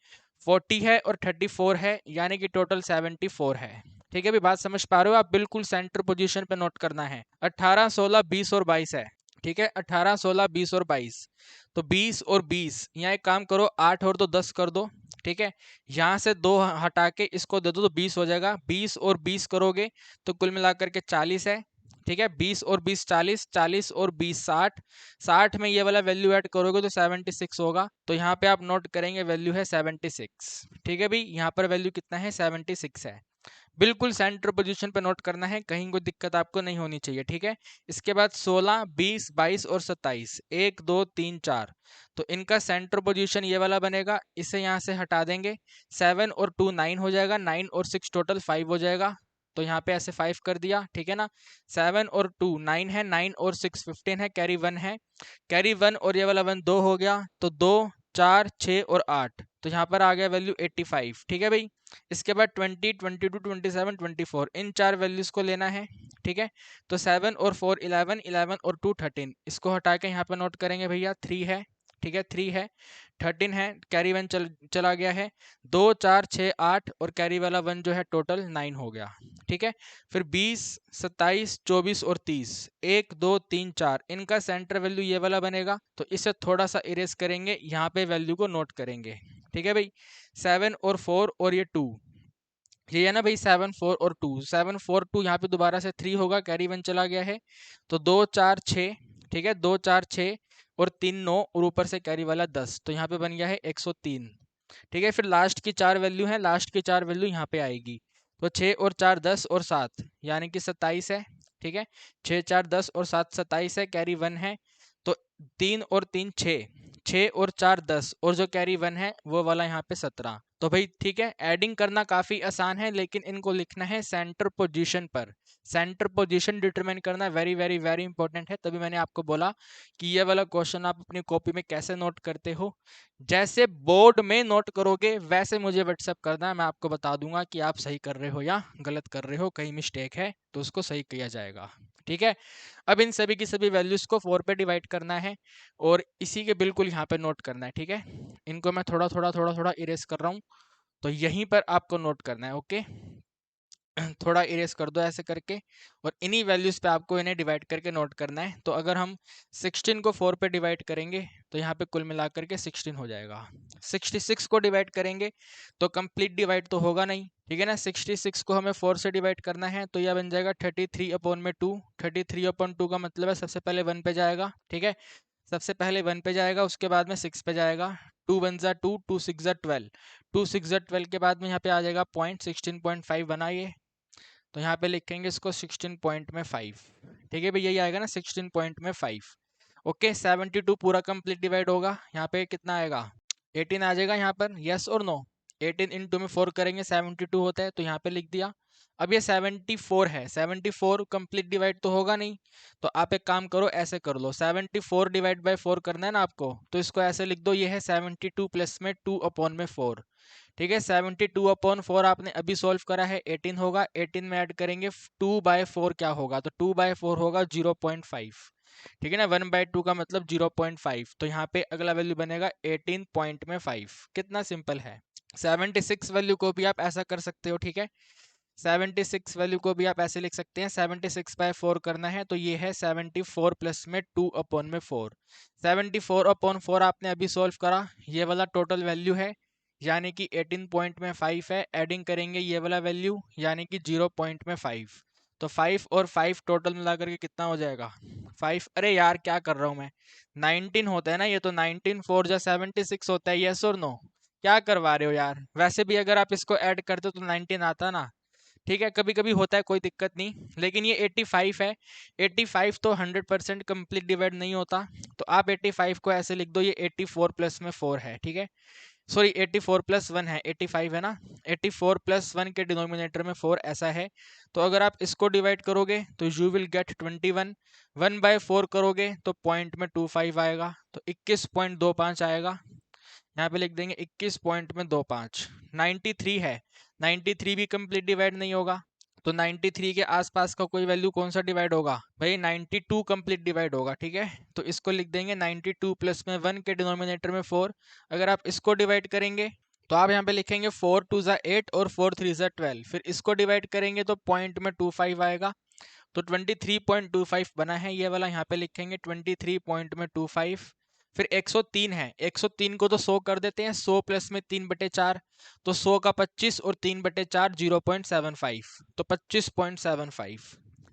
40 है और 34 है, यानी कि टोटल 74 है। ठीक है, भी बात समझ पा रहे हो आप, बिल्कुल सेंटर पोजीशन पे नोट करना है। 18 16 20 और 22 है। ठीक है, 18 16 20 और 22, तो 20 और 20, यहाँ एक काम करो, 8 और 2 10 कर दो। ठीक है, यहाँ से 2 हटा के इसको दे दो तो 20 हो जाएगा। 20 और 20 करोगे तो कुल मिलाकर के 40 है। ठीक है, 20 और 20 40, 40 और 20 60, 60 में ये वाला वैल्यू ऐड करोगे तो 76 होगा। तो यहाँ पे आप नोट करेंगे वैल्यू है 76। ठीक है भाई, यहाँ पर वैल्यू कितना है, 76 है। बिल्कुल सेंटर पोजीशन पे नोट करना है, कहीं कोई दिक्कत आपको नहीं होनी चाहिए। ठीक है, इसके बाद 16 20 22 और 27, 1 2 3 4, तो इनका सेंटर पोजीशन ये वाला बनेगा। इसे यहाँ से हटा देंगे, 7 और 2 9 हो जाएगा, 9 और 6 टोटल 5 हो जाएगा। तो यहाँ पे ऐसे 5 कर दिया। ठीक है ना, 7 और 2 9 है, 9 और 6 15 है, कैरी 1 है, कैरी 1 और ये वाला 1 2 हो गया, तो 2 4 6 और 8, तो यहाँ पर आ गया वैल्यू 85। ठीक है भाई, इसके बाद 20 22 27 24 इन चार वैल्यूज को लेना है। ठीक है, तो 7 और 4 11, 11 और 2 13, इसको हटा के यहाँ पे नोट करेंगे भैया 3 है। ठीक है, 3 है, 13 है, कैरी 1 चला गया है, 2 4 6 8 और कैरी वाला 1 जो है टोटल 9 हो गया। ठीक है, फिर 20 27 24 और 30, 1 2 3 4, इनका सेंटर वैल्यू ये वाला बनेगा। तो इसे थोड़ा सा इरेज करेंगे, यहाँ पे वैल्यू को नोट करेंगे। ठीक है भाई, 7 और 4 और ये 2, ये है ना भाई 7 4 और 2, 7 4 2, यहाँ पे दोबारा से 3 होगा, कैरी 1 चला गया है, तो 2 4 6। ठीक है, 2 4 6 और 3 9 और ऊपर से कैरी वाला 10, तो यहाँ पे बन गया है 103। ठीक है, फिर लास्ट की चार वैल्यू है, लास्ट की चार वैल्यू यहाँ पे आएगी, तो 6 और 4 10 और 7, यानी कि 27 है। ठीक है, 6 4 10 और 7 27 है, कैरी 1 है, तो 3 और 3 6, 6 और 4 10 और जो कैरी 1 है वो वाला यहाँ पे 17। तो भाई ठीक है, एडिंग करना काफ़ी आसान है, लेकिन इनको लिखना है सेंटर पोजीशन पर। सेंटर पोजीशन डिटरमाइन करना वेरी वेरी वेरी इंपॉर्टेंट है। तभी मैंने आपको बोला कि ये वाला क्वेश्चन आप अपनी कॉपी में कैसे नोट करते हो। जैसे बोर्ड में नोट करोगे वैसे मुझे व्हाट्सएप करना है, मैं आपको बता दूंगा कि आप सही कर रहे हो या गलत कर रहे हो, कहीं मिस्टेक है तो उसको सही किया जाएगा। ठीक है, अब इन सभी की सभी वैल्यूज को 4 पे डिवाइड करना है और इसी के बिल्कुल यहाँ पे नोट करना है। ठीक है, इनको मैं थोड़ा थोड़ा थोड़ा थोड़ा इरेज कर रहा हूँ, तो यहीं पर आपको नोट करना है। ओके, थोड़ा इरेज कर दो ऐसे करके, और इन्हीं वैल्यूज पे आपको इन्हें डिवाइड करके नोट करना है। तो अगर हम 16 को 4 पे डिवाइड करेंगे तो यहाँ पे कुल मिला करके 16 हो जाएगा। 66 को डिवाइड करेंगे तो कंप्लीट डिवाइड तो होगा नहीं, ठीक है ना। 66 को हमें 4 से डिवाइड करना है तो यह बन जाएगा 33/2। 33/2 का मतलब है सबसे पहले 1 पे जाएगा। ठीक है, सबसे पहले 1 पे जाएगा, उसके बाद में 6 पे जाएगा। 2 1 जा 2, 2 6 जा 12, 2 6 जा 12 के बाद में यहाँ पे आ जाएगा पॉइंट 16.5 बनाइए, तो यहाँ पे लिखेंगे इसको 16 पॉइंट में 5। ठीक है भाई, यही आएगा ना 16 पॉइंट में 5। ओके, 72 पूरा कंप्लीट डिवाइड होगा, यहाँ पे कितना आएगा 18 आ जाएगा यहाँ पर, यस और नो। 18 इंटू में 4 करेंगे 72 होता है, तो यहाँ पे लिख दिया। अब ये 74 है, 74 कंप्लीट डिवाइड तो होगा नहीं, तो आप एक काम करो ऐसे कर लो, 74 डिवाइड बाय 4 करना है ना आपको, तो इसको ऐसे लिख दो, ये है 72 प्लस में 2/4। ठीक है, 72/4 आपने अभी सॉल्व करा है, 18 होगा, 18 में ऐड करेंगे 2/4 क्या होगा, तो 2/4 होगा 0.5। ठीक है ना, 1/2 का मतलब 0.5, तो यहाँ पे अगला वैल्यू बनेगा 18 पॉइंट में 5। कितना सिंपल है। 76 वैल्यू को भी आप ऐसा कर सकते हो। ठीक है, 76 वैल्यू को भी आप ऐसे लिख सकते हैं, 76/4 करना है तो ये है 74 प्लस में 2/4। 74/4 आपने अभी सॉल्व करा, ये वाला टोटल वैल्यू है, यानी कि 18 पॉइंट में 5 है। एडिंग करेंगे ये वाला वैल्यू यानी कि 0 पॉइंट में 5, तो 5 और 5 टोटल मिला करके कितना हो जाएगा 5। अरे यार क्या कर रहा हूँ मैं, 19 होता है ना ये, तो 19 4 जा 76 होता है, यस और नो। क्या करवा रहे हो यार, वैसे भी अगर आप इसको ऐड करते हो तो 19 आता ना। ठीक है, कभी कभी होता है, कोई दिक्कत नहीं, लेकिन ये 85 है। 85 तो 100% कंप्लीट डिवाइड नहीं होता, तो आप 85 को ऐसे लिख दो, ये 84 प्लस में 4 है। ठीक है, सॉरी 84 प्लस 1 है, 85 है ना, 84 प्लस 1 के डिनोमिनेटर में 4 ऐसा है। तो अगर आप इसको डिवाइड करोगे तो यू विल गेट 21। 1/4 करोगे तो पॉइंट में 25 आएगा, तो 21.25 आएगा। यहाँ पे लिख देंगे 21.25। 93 है, 93 भी कंप्लीट डिवाइड नहीं होगा, तो 93 के आसपास का कोई वैल्यू कौन सा डिवाइड होगा भाई, 92 कंप्लीट डिवाइड होगा। ठीक है, तो इसको लिख देंगे 92 प्लस में 1 के डिनोमिनेटर में 4। अगर आप इसको डिवाइड करेंगे तो आप यहाँ पे लिखेंगे 4 2 जा 8 और 4 3 जा 12, फिर इसको डिवाइड करेंगे तो पॉइंट में 25 आएगा, तो 23.25 बना है ये वाला, यहाँ पे लिखेंगे 23.25। फिर 103 है, 103 को तो 100 कर देते हैं, 100 प्लस में 3/4, तो 100 का 25 और 3/4 0.75, तो 25.75।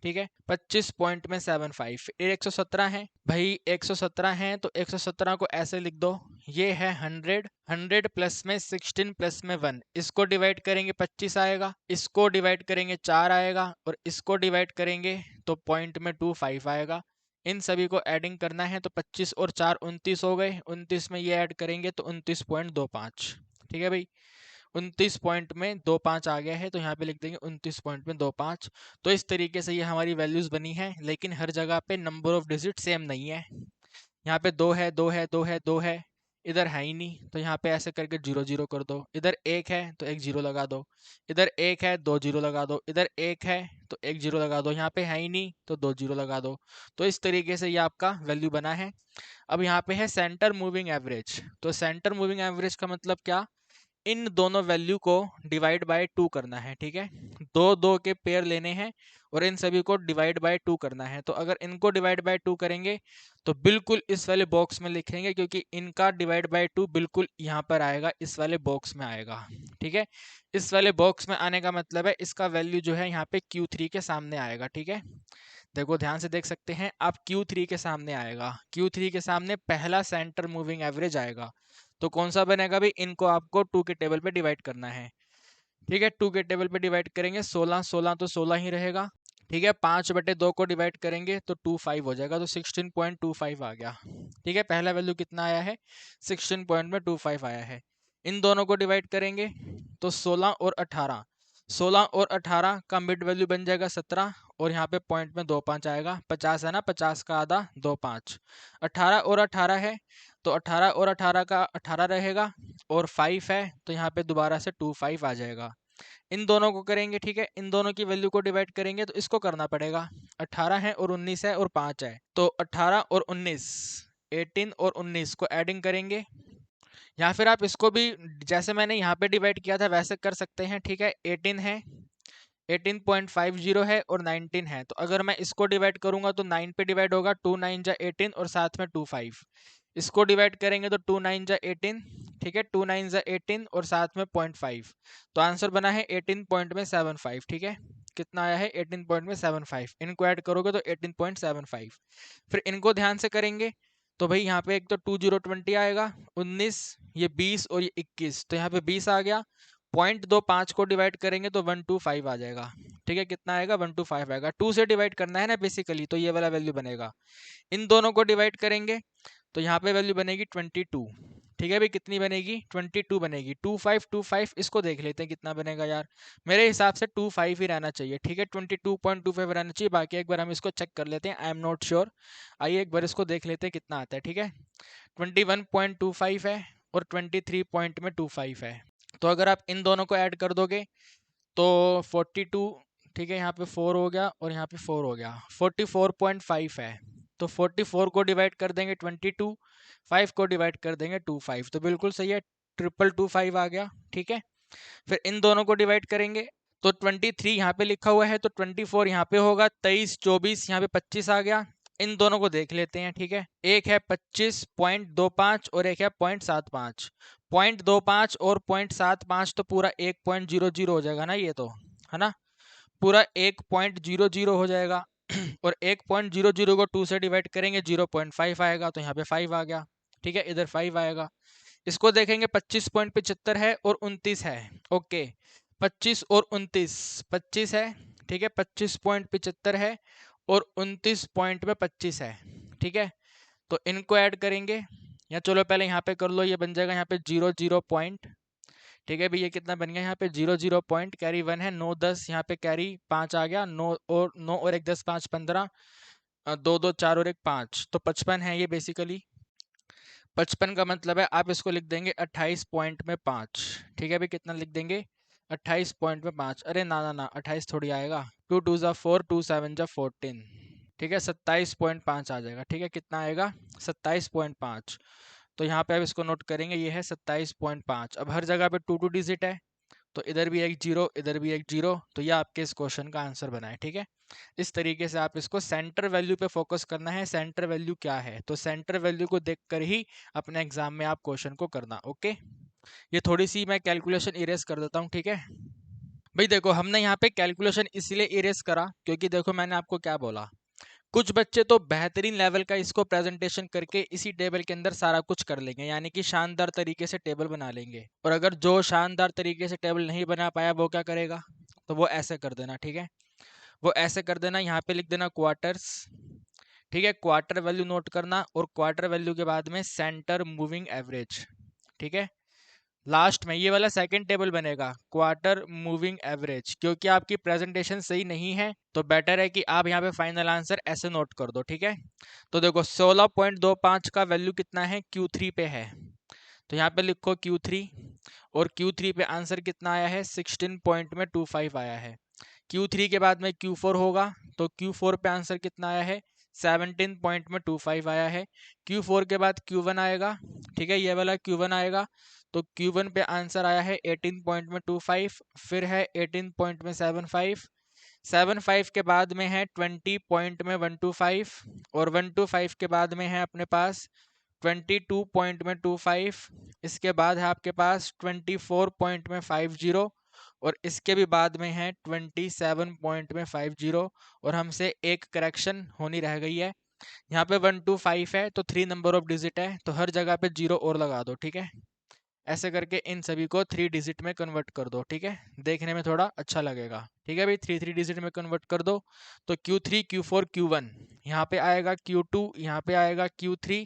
ठीक है, 25 पॉइंट में 75। फिर 117 है भाई, 117 है तो 117 को ऐसे लिख दो, ये है 100, 100 प्लस में 16 प्लस में 1, इसको डिवाइड करेंगे 25 आएगा, इसको डिवाइड करेंगे 4 आएगा, और इसको डिवाइड करेंगे तो पॉइंट में 25 आएगा। इन सभी को एडिंग करना है, तो 25 और 4 29 हो गए, 29 में ये ऐड करेंगे तो 29.25। ठीक है भाई, 29 पॉइंट में 25 आ गया है, तो यहाँ पे लिख देंगे 29 पॉइंट में 25। तो इस तरीके से ये हमारी वैल्यूज बनी है, लेकिन हर जगह पे नंबर ऑफ डिजिट सेम नहीं है। यहाँ पे 2 है, 2 है, 2 है, 2 है, इधर है ही नहीं, तो यहाँ पे ऐसे करके 0 0 कर दो। इधर 1 है तो एक 0 लगा दो, इधर 1 है 2 0 लगा दो, इधर 1 है तो एक 0 लगा दो, यहाँ पे है ही नहीं तो 2 0 लगा दो। तो इस तरीके से ये आपका वैल्यू बना है। अब यहाँ पे है सेंटर मूविंग एवरेज, तो सेंटर मूविंग एवरेज का मतलब क्या, इन दोनों वैल्यू को डिवाइड बाय 2 करना है। ठीक है, दो दो के पेयर लेने हैं और इन सभी को डिवाइड बाय 2 करना है। तो अगर इनको डिवाइड बाय 2 करेंगे तो बिल्कुल इस वाले बॉक्स में लिखेंगे, क्योंकि इनका डिवाइड बाय 2 बिल्कुल यहाँ पर आएगा, इस वाले बॉक्स में आएगा। ठीक है, इस वाले बॉक्स में आने का मतलब है इसका वैल्यू जो है यहाँ पे Q3 के सामने आएगा। ठीक है, देखो ध्यान से देख सकते हैं आप, Q3 के सामने आएगा, Q3 के सामने पहला सेंटर मूविंग एवरेज आएगा। तो कौन सा बनेगा भाई, इनको आपको 2 के टेबल पे डिवाइड करना है। ठीक है, 2 के टेबल पे डिवाइड करेंगे, 16 16 तो 16 ही रहेगा, ठीक है, 5/2 को डिवाइड करेंगे तो 25 हो जाएगा, तो 16.25 आ गया। ठीक है, पहला वैल्यू कितना आया है, 16.25 आया है। इन दोनों को डिवाइड करेंगे तो 16 और 18, 16 और 18 का मिड वैल्यू बन जाएगा 17, और यहाँ पे पॉइंट में 25 आएगा, 50 है ना, 50 का आधा 25, 18 और 18 है तो 18 और 18 का 18 रहेगा, और 5 है तो यहाँ पे दोबारा से 25 आ जाएगा। इन दोनों को करेंगे, ठीक है, इन दोनों की वैल्यू को डिवाइड करेंगे तो इसको करना पड़ेगा, 18 है और 19 है और 5 है, तो 18 और 19, 18 और 19 को एडिंग करेंगे, या फिर आप इसको भी जैसे मैंने यहाँ पे डिवाइड किया था वैसे कर सकते हैं। ठीक है, 18 है, 18.50 है और 19 है, तो अगर मैं इसको डिवाइड करूंगा तो 9 पे डिवाइड होगा, 2 9 जा 18 और साथ में 25, इसको डिवाइड करेंगे तो 2 9 जा 18, ठीक है, 2 9 जा 18 और साथ में 0.5, तो आंसर बना है 18.75। ठीक है, कितना आया है, 18.75, इनको ऐड करोगे तो 18.75। फिर इनको ध्यान से करेंगे तो भाई यहाँ पे एक तो 2020 आएगा, 19, ये 20 और ये 21, तो यहाँ पे 20 आ गया, 0.25 को डिवाइड करेंगे तो 125 आ जाएगा। ठीक है, कितना आएगा, 125 आएगा, 2 से डिवाइड करना है ना बेसिकली, तो ये वाला वैल्यू बनेगा। इन दोनों को डिवाइड करेंगे तो यहाँ पे वैल्यू बनेगी 22। ठीक है भाई, कितनी बनेगी, 22 बनेगी, 2525, इसको देख लेते हैं कितना बनेगा यार, मेरे हिसाब से 25 ही रहना चाहिए। ठीक है, 22.25 रहना चाहिए, बाकी एक बार हम इसको चेक कर लेते हैं, आई एम नॉट श्योर, आइए एक बार इसको देख लेते हैं कितना आता है। ठीक है, 21.25 है और 23.25 है, तो अगर आप इन दोनों को ऐड कर दोगे तो 42, ठीक है, यहाँ पे 4 हो गया और यहाँ पे 4 हो गया, 44.5 है, तो 44 को डिवाइड कर देंगे 22, 5 को डिवाइड कर देंगे 25, तो बिल्कुल सही है, 2225 आ गया। ठीक है, फिर इन दोनों को डिवाइड करेंगे तो 23 यहाँ पे लिखा हुआ है तो 24 यहाँ पे होगा, 23 24 यहाँ पे 25 आ गया। इन दोनों को देख लेते हैं। ठीक है, एक है 25.25 और एक है 0.75, 0.25 और 0.75 तो पूरा 1.00 हो जाएगा ना, ये तो है ना, पूरा 1.00 हो जाएगा और 1.00 को 2 से डिवाइड करेंगे 0.5 आएगा, तो यहाँ पे 5 आ गया। ठीक है, इधर 5 आएगा। इसको देखेंगे 25.75 है और 29 है, ओके, 25 और 29, 25 है, ठीक है, 25.75 है और 29 पॉइंट में 25 है। ठीक है, तो इनको ऐड करेंगे, या चलो पहले यहाँ पे कर लो, ये बन जाएगा यहाँ पे 0 पॉइंट। ठीक है भाई, ये कितना बन गया, यहाँ पे 0 पॉइंट, कैरी 1 है, 9 10 यहाँ पे कैरी 5 आ गया, 9 और 1 10 5 15, 2 2 4 और 1 5, तो 55 है ये बेसिकली। 55 का मतलब है आप इसको लिख देंगे 28 पॉइंट में 5। ठीक है भाई, कितना लिख देंगे, 28 पॉइंट में 5, अरे ना ना ना, 28 थोड़ी आएगा, 2 2 जा 4, 2 7 जा 14, ठीक है, 27.5 आ जाएगा। ठीक है, कितना आएगा, 27.5, तो यहाँ पे अब इसको नोट करेंगे, ये है 27.5। अब हर जगह पे 2 2 डिजिट है, तो इधर भी एक जीरो, इधर भी एक जीरो, तो ये आपके इस क्वेश्चन का आंसर बना है। ठीक है, इस तरीके से आप इसको सेंटर वैल्यू पे फोकस करना है, सेंटर वैल्यू क्या है, तो सेंटर वैल्यू को देखकर ही अपने एग्जाम में आप क्वेश्चन को करना। ओके, ये थोड़ी सी मैं कैलकुलेशन इरेज कर देता हूँ। ठीक है भाई, देखो हमने यहाँ पे कैलकुलेशन इसलिए इरेज करा क्योंकि देखो मैंने आपको क्या बोला, कुछ बच्चे तो बेहतरीन लेवल का इसको प्रेजेंटेशन करके इसी टेबल के अंदर सारा कुछ कर लेंगे, यानी कि शानदार तरीके से टेबल बना लेंगे, और अगर जो शानदार तरीके से टेबल नहीं बना पाया वो क्या करेगा, तो वो ऐसे कर देना। ठीक है, वो ऐसे कर देना, यहाँ पे लिख देना क्वार्टर्स। ठीक है, क्वार्टर वैल्यू नोट करना, और क्वार्टर वैल्यू के बाद में सेंटर मूविंग एवरेज। ठीक है, लास्ट में ये वाला सेकंड टेबल बनेगा, क्वार्टर मूविंग एवरेज, क्योंकि आपकी प्रेजेंटेशन सही नहीं है तो बेटर है कि आप यहाँ पे फाइनल आंसर ऐसे नोट कर दो। ठीक है, तो देखो 16.25 का वैल्यू कितना है, Q3 पे है, तो यहाँ पे लिखो Q3, और Q3 पे आंसर कितना आया है, 16.25 आया है। Q3 के बाद में Q4 होगा, तो Q4 पे आंसर कितना आया है, 17.25 आया है। Q4 के बाद Q1 आएगा, ठीक है, ये वाला Q1 आएगा, तो Q1 पे आंसर आया है 18.25, फिर है 18.75, 75 के बाद में है 20.125, और 125 के बाद में है अपने पास 22.25, इसके बाद है आपके पास 24.50, और इसके भी बाद में है 27.50, और हमसे एक करेक्शन होनी रह गई है, यहाँ पे 125 है तो 3 नंबर ऑफ डिजिट है, तो हर जगह पे जीरो और लगा दो। ठीक है, ऐसे करके इन सभी को 3 डिजिट में कन्वर्ट कर दो, ठीक है, देखने में थोड़ा अच्छा लगेगा। ठीक है भाई, 3 डिजिट में कन्वर्ट कर दो। तो Q3 Q4 Q1 यहाँ पे आएगा, Q2 यहाँ पे आएगा, Q3,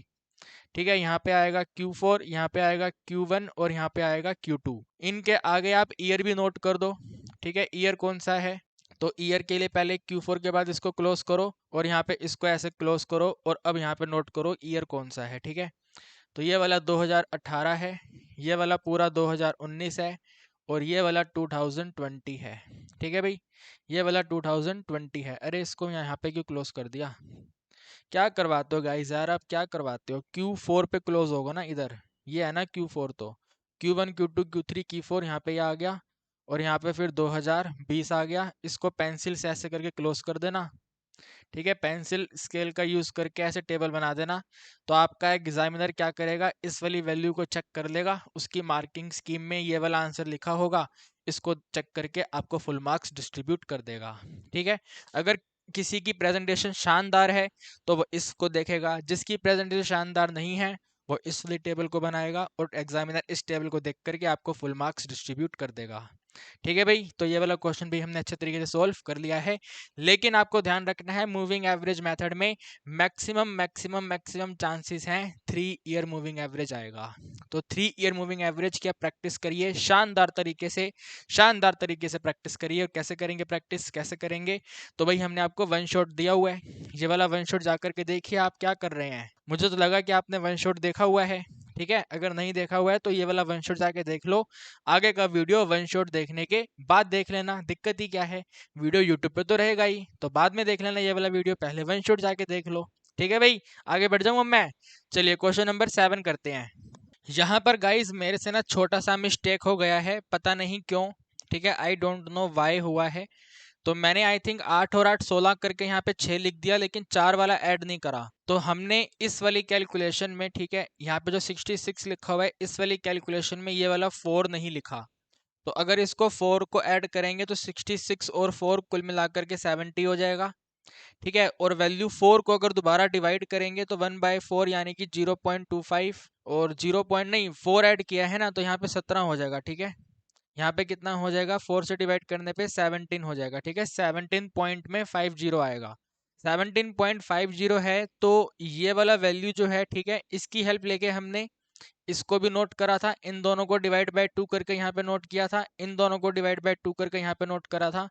ठीक है, यहाँ पे आएगा Q4, यहाँ पे आएगा Q1 और यहाँ पे आएगा Q2। इनके आगे आप ईयर भी नोट कर दो, ठीक है, ईयर कौन सा है। तो ईयर के लिए पहले Q4 के बाद इसको क्लोज करो और यहाँ पे इसको ऐसे क्लोज करो और अब यहाँ पे नोट करो ईयर कौन सा है, ठीक है। तो ये वाला 2018 है, ये वाला पूरा 2019 है और ये वाला 2020 है, ठीक है भाई, ये वाला 2020 है। अरे इसको यहाँ पे क्यों क्लोज कर दिया, क्या करवाते हो गाइस यार, आप क्या करवाते हो। Q4 पे क्लोज होगा ना इधर, ये है ना Q4, तो Q1 Q2 Q3 Q4 यहाँ पे ये आ गया और यहाँ पे फिर 2020 आ गया। इसको पेंसिल से ऐसे करके क्लोज कर देना, ठीक है, पेंसिल स्केल का यूज करके ऐसे टेबल बना देना। तो आपका एग्जामिनर क्या करेगा, इस वाली वैल्यू को चेक कर लेगा, उसकी मार्किंग स्कीम में ये वाला आंसर लिखा होगा, इसको चेक करके आपको फुल मार्क्स डिस्ट्रीब्यूट कर देगा, ठीक है। अगर किसी की प्रेजेंटेशन शानदार है तो वो इसको देखेगा, जिसकी प्रेजेंटेशन शानदार नहीं है वो इस वाली टेबल को बनाएगा और एग्जामिनर इस टेबल को देख करके आपको फुल मार्क्स डिस्ट्रीब्यूट कर देगा, ठीक है भाई। तो ये वाला क्वेश्चन भी हमने अच्छे तरीके से सोल्व कर लिया है। लेकिन आपको ध्यान रखना है, मूविंग एवरेज मेथड में मैक्सिमम मैक्सिमम मैक्सिमम चांसेस हैं 3 ईयर मूविंग एवरेज आएगा। तो 3 ईयर मूविंग एवरेज की आप प्रैक्टिस करिए शानदार तरीके से, शानदार तरीके से प्रैक्टिस करिए। और कैसे करेंगे प्रैक्टिस, कैसे करेंगे, तो भाई हमने आपको वन शॉट दिया हुआ है, ये वाला वन शॉट जाकर के देखिए आप क्या कर रहे हैं। मुझे तो लगा कि आपने वन शॉट देखा हुआ है, ठीक है, अगर नहीं देखा हुआ है तो ये वाला वन शॉट जाके देख लो। आगे का वीडियो वन शॉट देखने के बाद देख लेना, दिक्कत ही क्या है, वीडियो यूट्यूब पे तो रहेगा ही, तो बाद में देख लेना ये वाला वीडियो, पहले वन शॉट जाके देख लो, ठीक है भाई। आगे बढ़ जाऊंगा मैं, चलिए क्वेश्चन नंबर 7 करते हैं। यहाँ पर गाइस मेरे से ना छोटा सा मिस्टेक हो गया है, पता नहीं क्यों, ठीक है, आई डोंट नो वाई हुआ है। तो मैंने आई थिंक 8 और 8 16 करके यहाँ पे 6 लिख दिया, लेकिन 4 वाला ऐड नहीं करा। तो हमने इस वाली कैलकुलेशन में, ठीक है, यहाँ पे जो 66 लिखा हुआ है इस वाली कैलकुलेशन में ये वाला 4 नहीं लिखा। तो अगर इसको 4 को ऐड करेंगे तो 66 और 4 कुल मिलाकर के 70 हो जाएगा, ठीक है। और वैल्यू 4 को अगर दोबारा डिवाइड करेंगे तो 1/4 यानी कि 0.25, और 0 पॉइंट नहीं 4 ऐड किया है ना तो यहाँ पे 17 हो जाएगा, ठीक है। यहाँ पे कितना हो जाएगा, 4 से डिवाइड करने पे 17 हो जाएगा, ठीक है, 17 पॉइंट में 50 आएगा, 17.50 है। तो ये वाला वैल्यू जो है, ठीक है, इसकी हेल्प लेके हमने इसको भी नोट करा था, इन दोनों को डिवाइड बाय 2 करके यहाँ पे नोट किया था, इन दोनों को डिवाइड बाय 2 करके यहाँ पे नोट करा था।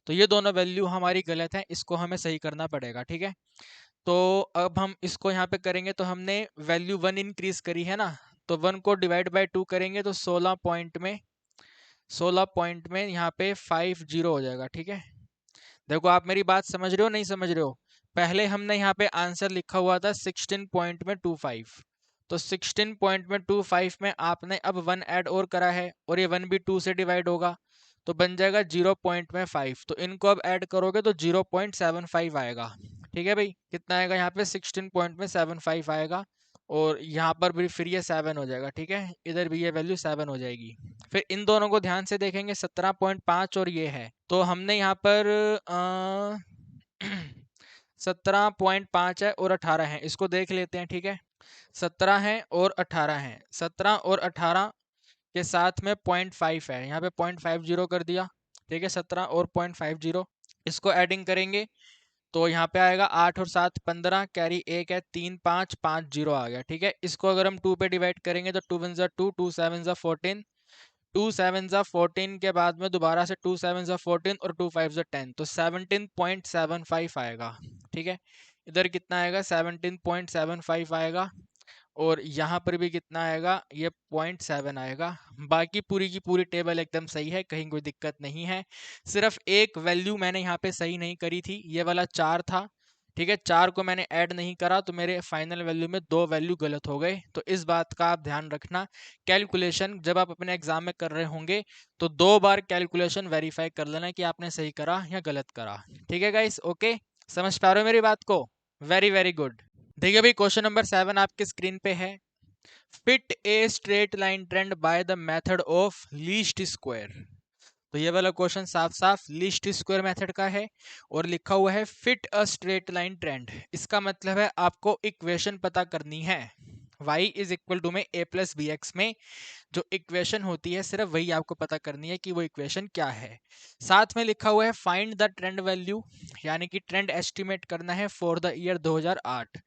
तो ये दोनों वैल्यू हमारी गलत है, इसको हमें सही करना पड़ेगा, ठीक है। तो अब हम इसको यहाँ पे करेंगे, तो हमने वैल्यू 1 इंक्रीज करी है ना, तो 1 को डिवाइड बाय 2 करेंगे तो 16 पॉइंट में यहाँ पे 50 हो जाएगा, ठीक है। देखो आप मेरी बात समझ रहे हो नहीं समझ रहे हो, पहले हमने यहाँ पे आंसर लिखा हुआ था 16 पॉइंट में 25, तो 16 पॉइंट में 25 में आपने अब 1 ऐड और करा है और ये 1 भी 2 से डिवाइड होगा तो बन जाएगा 0 पॉइंट में 5, तो इनको अब ऐड करोगे तो 0.75 आएगा, ठीक है भाई। कितना आएगा यहाँ पे 16 पॉइंट में 75 आएगा और यहाँ पर भी फिर ये 7 हो जाएगा, ठीक है, इधर भी ये वैल्यू 7 हो जाएगी। फिर इन दोनों को ध्यान से देखेंगे, 17.5 और ये है, तो हमने यहाँ पर 17.5 है और 18 है, इसको देख लेते हैं, ठीक है। 17 है और 18 है, 17 और 18 के साथ में 0.5 है, यहाँ पे 0.50 कर दिया, ठीक है, 17 और 0.50, इसको एडिंग करेंगे तो यहाँ पे आएगा 8 और 7 15, कैरी 1 है 3 5 5 0 आ गया, ठीक है। इसको अगर हम 2 पे डिवाइड करेंगे तो 2 1 ज़ा 2, 2 7 ज़ा 14, 2 7 ज़ा 14 के बाद में दोबारा से 2 7 ज़ा 14 और 2 5 ज़ा 10, तो 17.75 आएगा, ठीक है। इधर कितना आएगा 17.75 आएगा और यहाँ पर भी कितना आएगा, ये 0.7 आएगा। बाकी पूरी की पूरी टेबल एकदम सही है, कहीं कोई दिक्कत नहीं है। सिर्फ एक वैल्यू मैंने यहाँ पे सही नहीं करी थी, ये वाला 4 था, ठीक है, 4 को मैंने ऐड नहीं करा तो मेरे फाइनल वैल्यू में 2 वैल्यू गलत हो गए। तो इस बात का आप ध्यान रखना, कैलकुलेशन जब आप अपने एग्जाम में कर रहे होंगे तो 2 बार कैलकुलेशन वेरीफाई कर लेना कि आपने सही करा या गलत करा, ठीक है गाइस। ओके, समझ पा रहे हो मेरी बात को, वेरी वेरी गुड। देखिए भाई क्वेश्चन नंबर 7 आपके स्क्रीन पे है, fit a straight line trend by the method of least square. तो ये वाला क्वेश्चन साफ साफ लीस्ट स्क्वायर मेथड का है और लिखा हुआ है fit a straight line trend, इसका मतलब है आपको इक्वेशन पता करनी है, y इज इक्वल टू में a प्लस बी एक्स में जो इक्वेशन होती है सिर्फ वही आपको पता करनी है कि वो इक्वेशन क्या है। साथ में लिखा हुआ है फाइंड द ट्रेंड वैल्यू, यानी कि ट्रेंड एस्टिमेट करना है फॉर द ईयर 2008।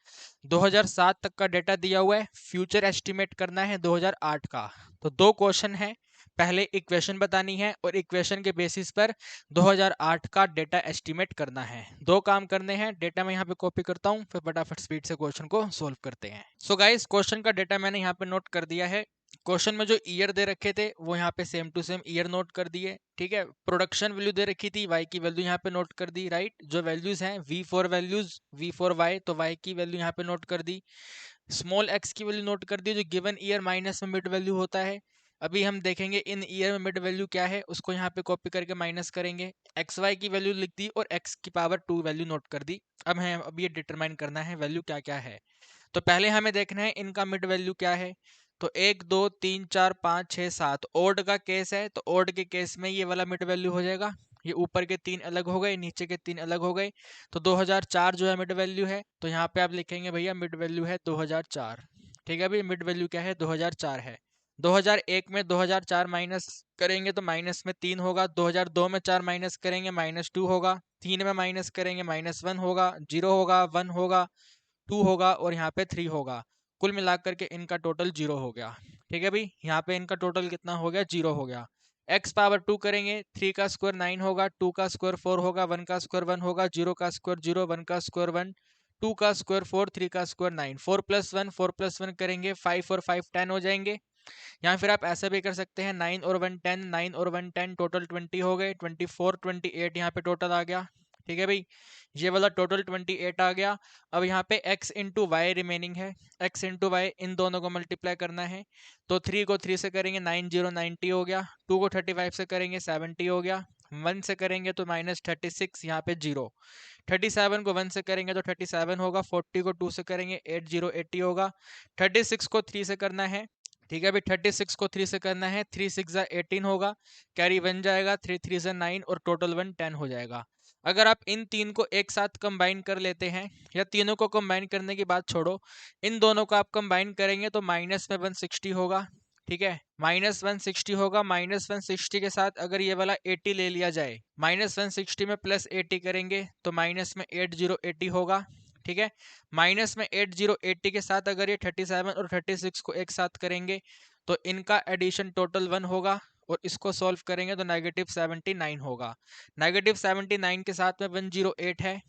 2007 तक का डेटा दिया हुआ है, फ्यूचर एस्टिमेट करना है 2008 का। तो दो क्वेश्चन है, पहले इक्वेशन बतानी है और इक्वेशन के बेसिस पर 2008 का डेटा एस्टिमेट करना है। दो काम करने हैं, डेटा मैं यहाँ पे कॉपी करता हूँ, फिर फटाफट स्पीड से क्वेश्चन को सोल्व करते हैं। सो गाइस, क्वेश्चन का डेटा मैंने यहाँ पे नोट कर दिया है। क्वेश्चन में जो ईयर दे रखे थे वो यहाँ पे same to same year note कर दिए, ठीक है। प्रोडक्शन वैल्यू दे रखी थी, वाई की वैल्यू यहाँ पे नोट कर दी, राइट। जो वैल्यूज हैं V4 वैल्यूज, V4 वाई, तो वाई की वैल्यू यहाँ पे नोट कर दी। स्मॉल एक्स की वैल्यू नोट कर दी, जो गिवन ईयर माइनस में मिड वैल्यू होता है। अभी हम देखेंगे इन ईयर में मिड वैल्यू क्या है, उसको यहाँ पे कॉपी करके माइनस करेंगे। एक्स वाई की वैल्यू लिख दी और एक्स की पावर 2 वैल्यू नोट कर दी। अब ये डिटरमाइन करना है वैल्यू क्या क्या है। तो पहले हमें देखना है इनका मिड वैल्यू क्या है। तो 1 2 3 4 5 6 7 ओड का केस है, तो ओड के केस में ये वाला मिड वैल्यू हो जाएगा। ये ऊपर के 3 अलग हो गए, नीचे के 3 अलग हो गए। तो 2004 जो है मिड वैल्यू है, तो यहाँ पे आप लिखेंगे भैया मिड वैल्यू है 2004। ठीक है भाई, मिड वैल्यू क्या है 2004 है। 2001 में 2004 माइनस करेंगे तो माइनस में 3 होगा। 2002 में 4 माइनस करेंगे -2 होगा। 3 में माइनस करेंगे -1 होगा, 0 होगा, 1 होगा, 2 होगा और यहाँ पे 3 होगा। कुल मिलाकर के इनका टोटल 0 हो गया। ठीक है भाई, यहाँ पे इनका टोटल कितना हो गया, 0 हो गया। x पावर 2 करेंगे, 3 का स्क्वायर 9 होगा, 2 का स्क्वायर 4 होगा, 1 का स्क्वायर 1 होगा, 0 का स्क्वायर 0, 1 का स्क्वायर 1, 2 का स्क्वायर 4, 3 का स्क्वायर 9, 4 + 1 करेंगे, 5 और 5 10 हो जाएंगे। यहाँ फिर आप ऐसा भी कर सकते हैं, 9 और 1 10, 9 और 1 10, टोटल 20 हो गए, 24 28 यहाँ पे टोटल आ गया। ठीक है भाई, ये वाला टोटल 28 आ गया। अब यहाँ पे x इंटू वाई रिमेनिंग है, x इंटू वाई इन दोनों को मल्टीप्लाई करना है। तो 3 को 3 से करेंगे 90 90 हो गया, 2 को 35 से करेंगे 70 हो गया, 1 से करेंगे तो -36 यहाँ पे 0, 37 को 1 से करेंगे तो 37 होगा, 40 को 2 से करेंगे 80 80 होगा, 36 को 3 से करना है। ठीक है भाई, 36 को 3 से करना है, 3 6 18 होगा, कैरी 1 जाएगा, 3 3 9 और टोटल 1 10 हो जाएगा। अगर आप इन तीन को एक साथ कंबाइन कर लेते हैं, या तीनों को कंबाइन करने की बात छोड़ो, इन दोनों को आप कंबाइन करेंगे तो माइनस में 160 होगा। ठीक है, -160 होगा। -160 के साथ अगर ये वाला 80 ले लिया जाए, -160 में +80 करेंगे तो माइनस में 80 80 होगा। ठीक है, माइनस में 80 80 के साथ अगर ये 37 और 36 को एक साथ करेंगे तो इनका एडिशन टोटल 1 होगा, और इसको सॉल्व करेंगे तो -79 होगा। -79 के साथ में 108 है,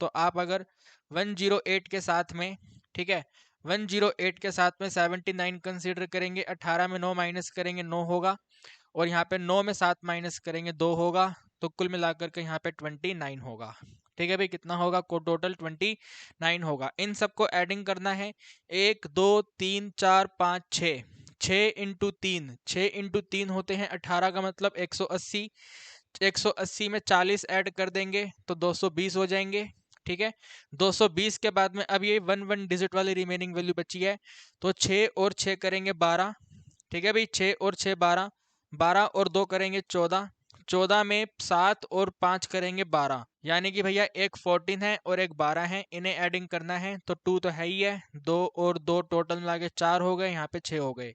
तो आप अगर 108 के साथ में, ठीक है, 108 के साथ में 79 कंसीडर करेंगे, 18 में 9 माइनस करेंगे 9 होगा, और यहाँ पे 9 में 7 माइनस करेंगे 2 होगा, तो कुल मिलाकर के यहाँ पे 29 होगा। ठीक है भाई, कितना होगा, को टोटल 29 होगा। इन सबको एडिंग करना है, 1 2 3 4 5 6, 6 इंटू 3, 6 इंटू 3 होते हैं 18 का मतलब 180, 180 में 40 ऐड कर देंगे तो 220 हो जाएंगे। ठीक है, 220 के बाद में अब ये 1 डिजिट वाली रिमेनिंग वैल्यू बची है, तो 6 और 6 करेंगे 12। ठीक है भाई, 6 और 6 12, 12 और 2 करेंगे 14, 14 में 7 और 5 करेंगे 12, यानी कि भैया एक 14 है और एक 12 है, इन्हें एडिंग करना है तो 2 तो है ही है, 2 और 2 टोटल मिला के 4 हो गए, यहाँ पे 6 हो गए,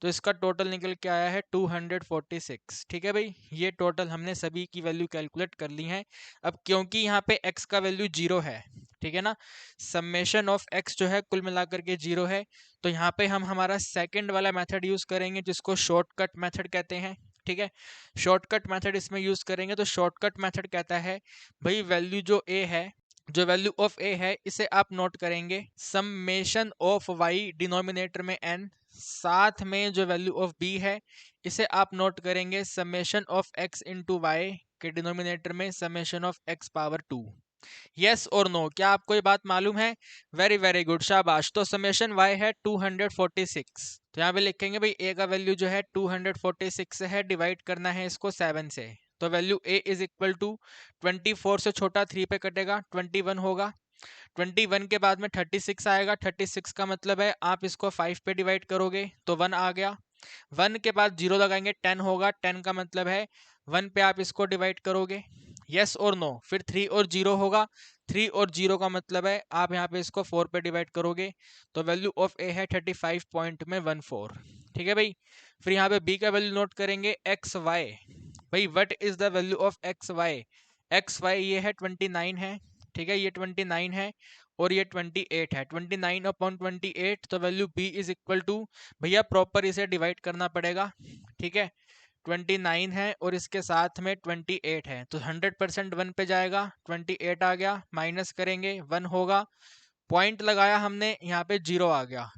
तो इसका टोटल निकल के आया है 246। ठीक है भाई, ये टोटल हमने सभी की वैल्यू कैलकुलेट कर ली है। अब क्योंकि यहाँ पे x का वैल्यू 0 है, ठीक है ना, समेशन ऑफ x जो है कुल मिलाकर के 0 है, तो यहाँ पे हम हमारा सेकंड वाला मेथड यूज करेंगे जिसको शॉर्टकट मेथड कहते हैं। ठीक है, शॉर्टकट मेथड इसमें यूज करेंगे, तो शॉर्टकट मेथड कहता है भाई वैल्यू जो a है, जो वैल्यू ऑफ a है, इसे आप नोट करेंगे समेशन ऑफ y डिनोमिनेटर में n, साथ में जो वैल्यू ऑफ b है इसे आप नोट करेंगे summation of x into Y के डिनोमिनेटर में summation of x power 2। Yes और नो, क्या आपको ये बात मालूम है? वेरी वेरी गुड, शाबाश। तो समेशन y है 246, तो यहाँ पे लिखेंगे भाई a का वैल्यू जो है 246 है, डिवाइड करना है इसको 7 से, तो value a is equal to 24 से छोटा 3 पे कटेगा 21 होगा, 21 के बाद में 36 आएगा, 36 का मतलब है आप इसको 5 पे डिवाइड करोगे तो 1 आ गया, 1 के बाद 0 लगाएंगे 10 होगा, 10 का मतलब है 1 पे आप इसको डिवाइड करोगे। यस और नो, फिर 3 और 0 होगा, 3 और 0 का मतलब है आप यहाँ पे इसको 4 पे डिवाइड करोगे तो वैल्यू ऑफ ए है 35.14। ठीक है भाई। फिर यहाँ पे बी का वैल्यू नोट करेंगे एक्स वाई। भाई what is the value of X Y? X Y ये है 29 है। ठीक है, ये 29 है और ये 28 है। 29 अपॉन 28 तो value B is equal to, भैया प्रॉपर इसे डिवाइड करना पड़ेगा। ठीक है, 29 है और इसके साथ में 28 है तो 100% 1 पे जाएगा। 28 आ गया, माइनस करेंगे 1 होगा, पॉइंट लगाया हमने, यहाँ पे 0 आ गया।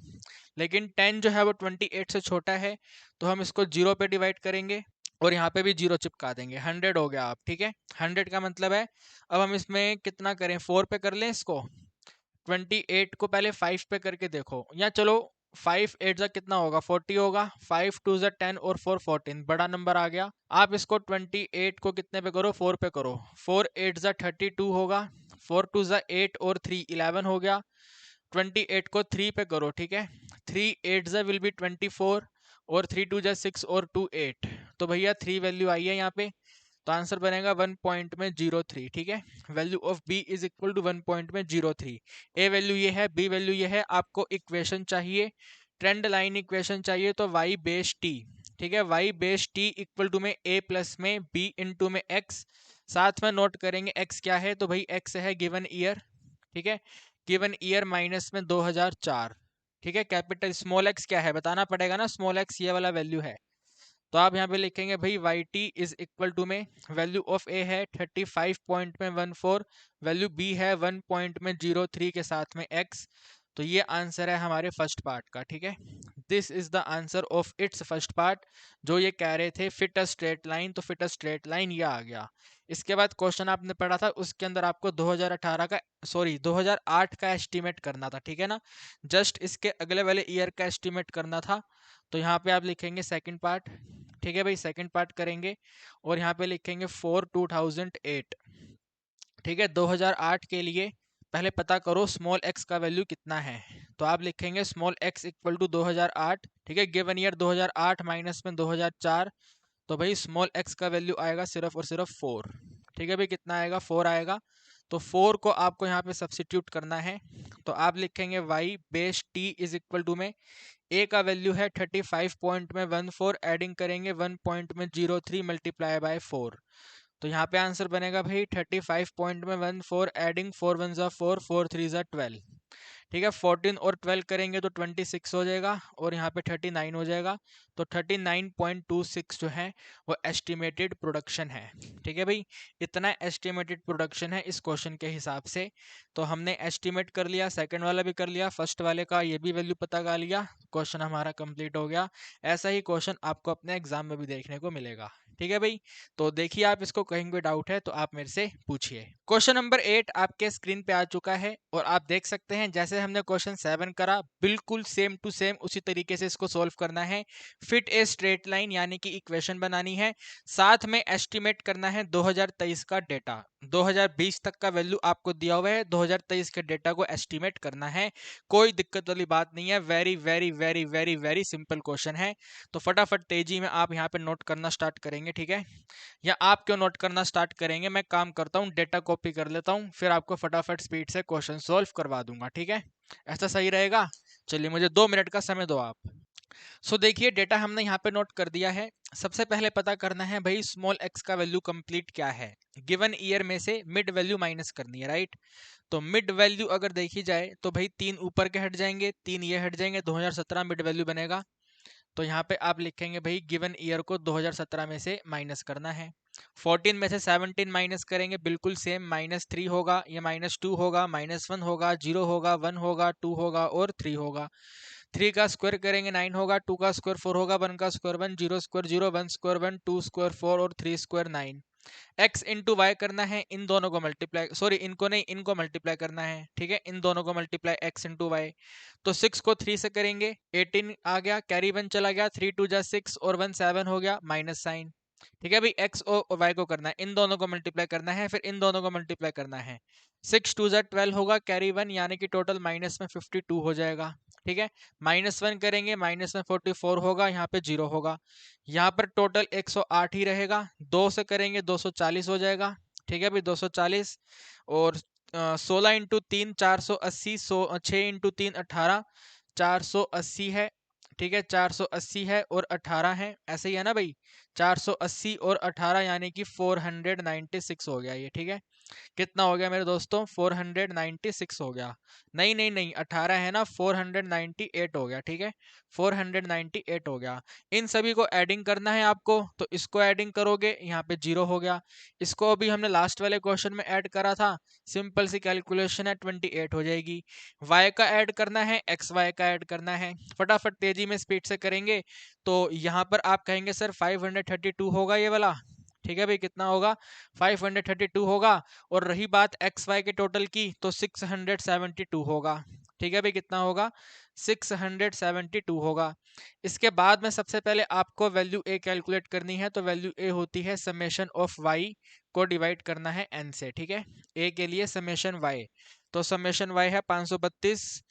लेकिन 10 जो है वो 28 से छोटा है तो हम इसको 0 पे डिवाइड करेंगे और यहाँ पे भी 0 चिपका देंगे। 100 हो गया आप। ठीक है, 100 का मतलब है अब हम इसमें कितना करें, 4 पे कर लें इसको। 28 को पहले 5 पे करके देखो, या चलो 5 8 जा कितना होगा, 40 होगा। 5 2 जा 10 और 4 14, बड़ा नंबर आ गया। आप इसको 28 को कितने पे करो, 4 पे करो। 4 8 जा 32 होगा। 4 2 जा 8 और 3 11 हो गया। 28 को 3 पे करो। ठीक है, 3 8 जा विल बी 24 और 3 2 जा 6 और 2 8। तो भैया 3 वैल्यू आई है यहाँ पे, तो आंसर बनेगा 1 पॉइंट में 03। ठीक है, value of B is equal to 1 point में 03। ए वैल्यू ये है, बी वैल्यू ये है। आपको इक्वेशन चाहिए, ट्रेंड लाइन इक्वेशन चाहिए, तो वाई बेस टी। ठीक है, Y base T equal to में ए प्लस में बी इंटू में एक्स। साथ में नोट करेंगे एक्स क्या है, तो भाई एक्स है गिवन ईयर। ठीक है, गिवन ईयर माइनस में 2004। ठीक है, कैपिटल स्मॉल एक्स क्या है बताना पड़ेगा ना, स्मॉल एक्स ये वाला वैल्यू है। तो आप यहाँ पे लिखेंगे भाई Y T is equal to में वैल्यू ऑफ ए है 35.14, वैल्यू बी है 1.03 के साथ में एक्स। तो ये आंसर है हमारे फर्स्ट पार्ट का। ठीक है, this is the answer of its first part. जो ये कह रहे थे फिट अ स्ट्रेट लाइन, तो फिट अ स्ट्रेट लाइन ये आ गया। इसके बाद क्वेश्चन आपने पढ़ा था, उसके अंदर आपको 2018 का, सॉरी 2008 का एस्टीमेट करना था। ठीक है ना, जस्ट इसके अगले वाले ईयर का एस्टीमेट करना था। तो यहाँ पे आप लिखेंगे सेकंड पार्ट। ठीक है भाई, सेकंड पार्ट करेंगे और यहाँ पे लिखेंगे 4 2008। ठीक है, 2008 के लिए पहले पता करो स्मॉल एक्स का वैल्यू कितना है। तो आप लिखेंगे स्मॉल एक्स इक्वल टू 2008। ठीक है, गिवन ईयर 2008 माइनस में 2004, तो भाई स्मॉल एक्स का वैल्यू आएगा सिर्फ और सिर्फ 4। ठीक है भाई, कितना आएगा, 4 आएगा। तो 4 को आपको यहाँ पे सब्सिट्यूट करना है। तो आप लिखेंगे Y base T is equal to में ए का वैल्यू है 35.14, एडिंग करेंगे 1.03 मल्टीप्लाई बाय 4। तो यहाँ पे आंसर बनेगा भाई 35.14, एडिंग 4 1 जा 4, 4 3 जा 12। ठीक है, 14 और 12 करेंगे तो 26 हो जाएगा और यहाँ पे 39 हो जाएगा। तो 39.26 जो है वो एस्टिमेटेड प्रोडक्शन है। ठीक है भाई, इतना एस्टिमेटेड प्रोडक्शन है इस क्वेश्चन के हिसाब से। तो हमने एस्टिमेट कर लिया, सेकंड वाला भी कर लिया, फर्स्ट वाले का ये भी वैल्यू पता कर लिया, क्वेश्चन हमारा कंप्लीट हो गया। ऐसा ही क्वेश्चन आपको अपने एग्जाम में भी देखने को मिलेगा। ठीक है भाई, तो देखिए आप इसको कहीं कोई डाउट है तो आप मेरे से पूछिए। क्वेश्चन नंबर 8 आपके स्क्रीन पे आ चुका है और आप देख सकते हैं जैसे हमने क्वेश्चन 7 करा बिल्कुल सेम टू सेम उसी तरीके से इसको सॉल्व करना है। फिट ए स्ट्रेट लाइन यानी कि इक्वेशन बनानी है, साथ में एस्टिमेट करना है 2023 का डेटा। 2020 तक का वैल्यू आपको दिया हुआ है, 2023 के डेटा को एस्टिमेट करना है। कोई दिक्कत वाली बात नहीं है, very very very very very simple question है। तो फटाफट तेजी में आप यहाँ पे नोट करना स्टार्ट करेंगे। ठीक है, या आप क्यों नोट करना स्टार्ट करेंगे, मैं काम करता हूँ डेटा कॉपी कर लेता हूँ, फिर आपको फटाफट स्पीड से क्वेश्चन सॉल्व करवा दूंगा। ठीक है, ऐसा सही रहेगा। चलिए मुझे 2 मिनट का समय दो आप। सो देखिए डेटा हमने यहाँ पे नोट कर दिया है। सबसे पहले पता करना है भाई स्मॉल एक्स का वैल्यू कंप्लीट क्या है। गिवन ईयर में से मिड वैल्यू माइनस करनी है, राइट। तो मिड वैल्यू अगर देखी जाए तो भाई 3 ऊपर के हट जाएंगे, 3 ये हट जाएंगे, 2017 मिड वैल्यू बनेगा। तो यहाँ पे आप लिखेंगे भाई गिवन ईयर को 2017 में से माइनस करना है। 14 में से 17 माइनस करेंगे, बिल्कुल सेम, -3 होगा, ये -2 होगा, -1 होगा, 0 होगा, 1 होगा, 2 होगा और 3 होगा। 3 का स्क्वायर करेंगे 9 होगा, 2 का स्क्वायर 4 होगा, 1 का स्क्वायर 1, 0 स्क्वायर 0, 1 स्क्वायर 1, 2 स्क्वायर 4 और 3 स्क्वायर 9। x इंटू वाई करना है, इन दोनों को मल्टीप्लाई, सॉरी इनको नहीं, इनको मल्टीप्लाई करना है। ठीक है, इन दोनों को मल्टीप्लाई x इंटू वाई। तो 6 को 3 से करेंगे, 18 आ गया, कैरी 1 चला गया, 3 2 जा 6 और 1 7 हो गया, माइनस साइन। ठीक है भाई, x और y को करना है, इन दोनों को मल्टीप्लाई करना है, फिर इन दोनों को मल्टीप्लाई करना है। 6 2 जा 12 होगा, कैरी 1 यानी कि टोटल माइनस में 52 हो जाएगा। ठीक है, -1 करेंगे, माइनस में 44 होगा, यहाँ पे 0 होगा। यहाँ पर टोटल 108 ही रहेगा, 2 से करेंगे 240 हो जाएगा। ठीक है भाई, 240 और 16 × 3 480, 6 × 3 18, 480 है। ठीक है, 480 है और 18 है, ऐसे ही है ना भाई। 480 और 18 यानी कि 496 हो गया ये। ठीक है, कितना हो गया मेरे दोस्तों? 496 हो गया। नहीं नहीं नहीं, 18 है ना, 498 हो गया। ठीक है, 498 हो गया। इन सभी को एडिंग करना है आपको, तो इसको एडिंग करोगे, यहाँ पे 0 हो गया। इसको अभी हमने लास्ट वाले क्वेश्चन में ऐड करा था, सिंपल सी कैलकुलेशन है, 28 हो जाएगी। y का ऐड करना है, xy का ऐड करना है, फटाफट तेजी में स्पीड से करेंगे। तो यहाँ पर आप कहेंगे सर 532 होगा ये वाला। ठीक है भाई, कितना होगा? 532 होगा। और रही बात एक्स वाई के टोटल की, तो 672 होगा। ठीक है भाई, कितना होगा? 672 होगा। इसके बाद में सबसे पहले आपको वैल्यू ए कैलकुलेट करनी है, तो वैल्यू ए होती है समेशन ऑफ वाई को डिवाइड करना है एन से। ठीक है, ए के लिए समेशन वाई, तो समेशन वाई है 532।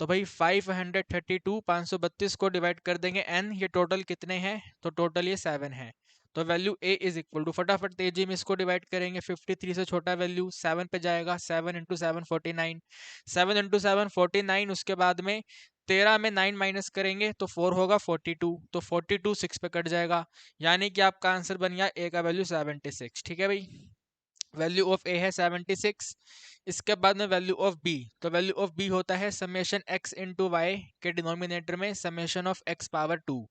तो भाई 532 532 को डिवाइड कर देंगे एन, ये टोटल कितने हैं? तो टोटल ये 7 है। तो value A is equal to, फटाफट तेजी में इसको डिवाइड करेंगे, 53 से छोटा वैल्यू 7 पे जाएगा, 7 × 7 49, 7 × 7 49। उसके बाद में 13 में 9 माइनस करेंगे तो 4 होगा 42, तो 42 6 पे कट जाएगा, यानी कि आपका आंसर बन गया ए का वैल्यू 76। ठीक है भाई, वैल्यू ऑफ ए है 76। इसके बाद में वैल्यू ऑफ बी, तो वैल्यू ऑफ बी होता है समेशन एक्स इंटू वाई के डिनोमिनेटर में समेशन ऑफ एक्स पावर 2।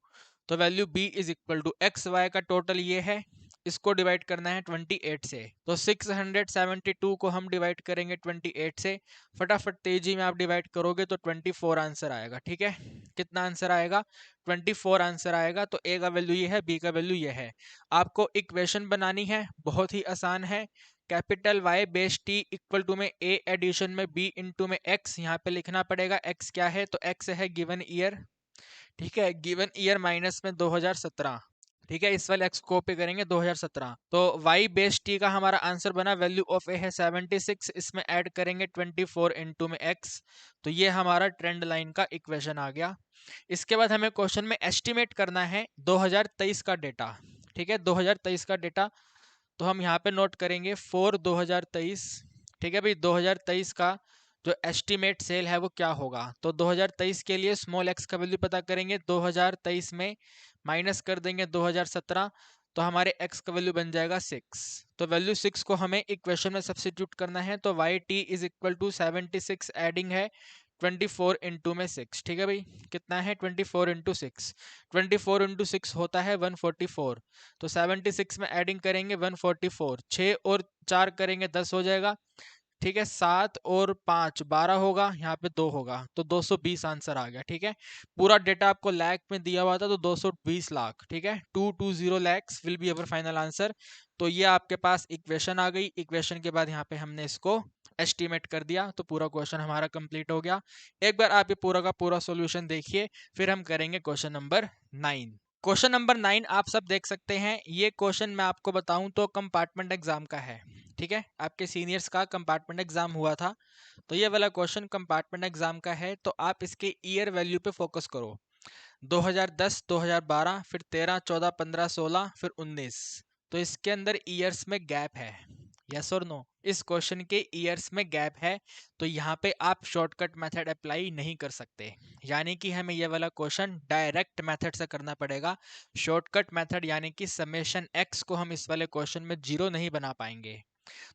तो value B is equal to X Y का टोटल ये है, इसको डिवाइड करना है 28 से। तो 672 को हम डिवाइड करेंगे 28 से, फटाफट तेजी में आप डिवाइड करोगे तो 24 आंसर आएगा। ठीक है, कितना आंसर आएगा? 24 आंसर आएगा। तो ए का वैल्यू ये है, बी का वैल्यू ये है। आपको इक्वेशन बनानी है, बहुत ही आसान है। Capital Y base T equal to में ए एडिशन में बी इंटू में एक्स, यहाँ पे लिखना पड़ेगा एक्स क्या है, तो एक्स है गिवन ईयर। ठीक है, गिवन ईयर माइनस में 2017। ठीक है, इस वाले एक्स को कॉपी करेंगे 2017। तो y बेस t का हमारा आंसर बना, वैल्यू ऑफ ए है 76, इसमें ऐड करेंगे 24 इंटू में x, तो ये हमारा ट्रेंड लाइन का इक्वेशन आ गया। इसके बाद हमें क्वेश्चन में एस्टिमेट करना है 2023 का डेटा। ठीक है, 2023 का डेटा, तो हम यहाँ पे नोट करेंगे फॉर 2023। ठीक है भाई, 2023 का जो एस्टिमेट सेल है वो क्या होगा, तो 2023 के लिए स्मॉल एक्स का वैल्यू पता करेंगे, 2023 में माइनस कर देंगे 2017, तो हमारे एक्स का वैल्यू बन जाएगा 6। तो वैल्यू 6 को हमें इक्वेशन में सब्स्टिट्यूट करना है, तो Y T is equal to 76, adding है 24 इंटू में 6। ठीक है भाई, कितना है? 24 इंटू 6, 24 इंटू 6 होता है 144। तो 76 में एडिंग करेंगे 144, 6 और 4 करेंगे 10 हो जाएगा। ठीक है, 7 और 5 12 होगा, यहाँ पे 2 होगा, तो 220 आंसर आ गया। ठीक है, पूरा डेटा आपको लाख में दिया हुआ था, तो 220 लाख। ठीक है, 220 lakhs will be our final answer. तो ये आपके पास इक्वेशन आ गई। इक्वेशन के बाद यहाँ पे हमने इसको एस्टिमेट कर दिया, तो पूरा क्वेश्चन हमारा कंप्लीट हो गया। एक बार आप ये पूरा का पूरा सॉल्यूशन देखिए, फिर हम करेंगे क्वेश्चन नंबर 9। क्वेश्चन नंबर 9 आप सब देख सकते हैं। ये क्वेश्चन मैं आपको बताऊं तो कंपार्टमेंट एग्जाम का है। ठीक है, आपके सीनियर्स का कंपार्टमेंट एग्जाम हुआ था, तो ये वाला क्वेश्चन कंपार्टमेंट एग्जाम का है। तो आप इसके ईयर वैल्यू पे फोकस करो, 2010, 2012, फिर 13, 14, 15, 16, फिर 19। तो इसके अंदर ईयर्स में गैप है, यस और नो? इस क्वेश्चन के ईयर्स में गैप है, तो यहाँ पे आप शॉर्टकट मेथड अप्लाई नहीं कर सकते, यानी कि हमें ये वाला क्वेश्चन डायरेक्ट मेथड से करना पड़ेगा। शॉर्टकट मेथड यानी कि समेशन एक्स को हम इस वाले क्वेश्चन में 0 नहीं बना पाएंगे।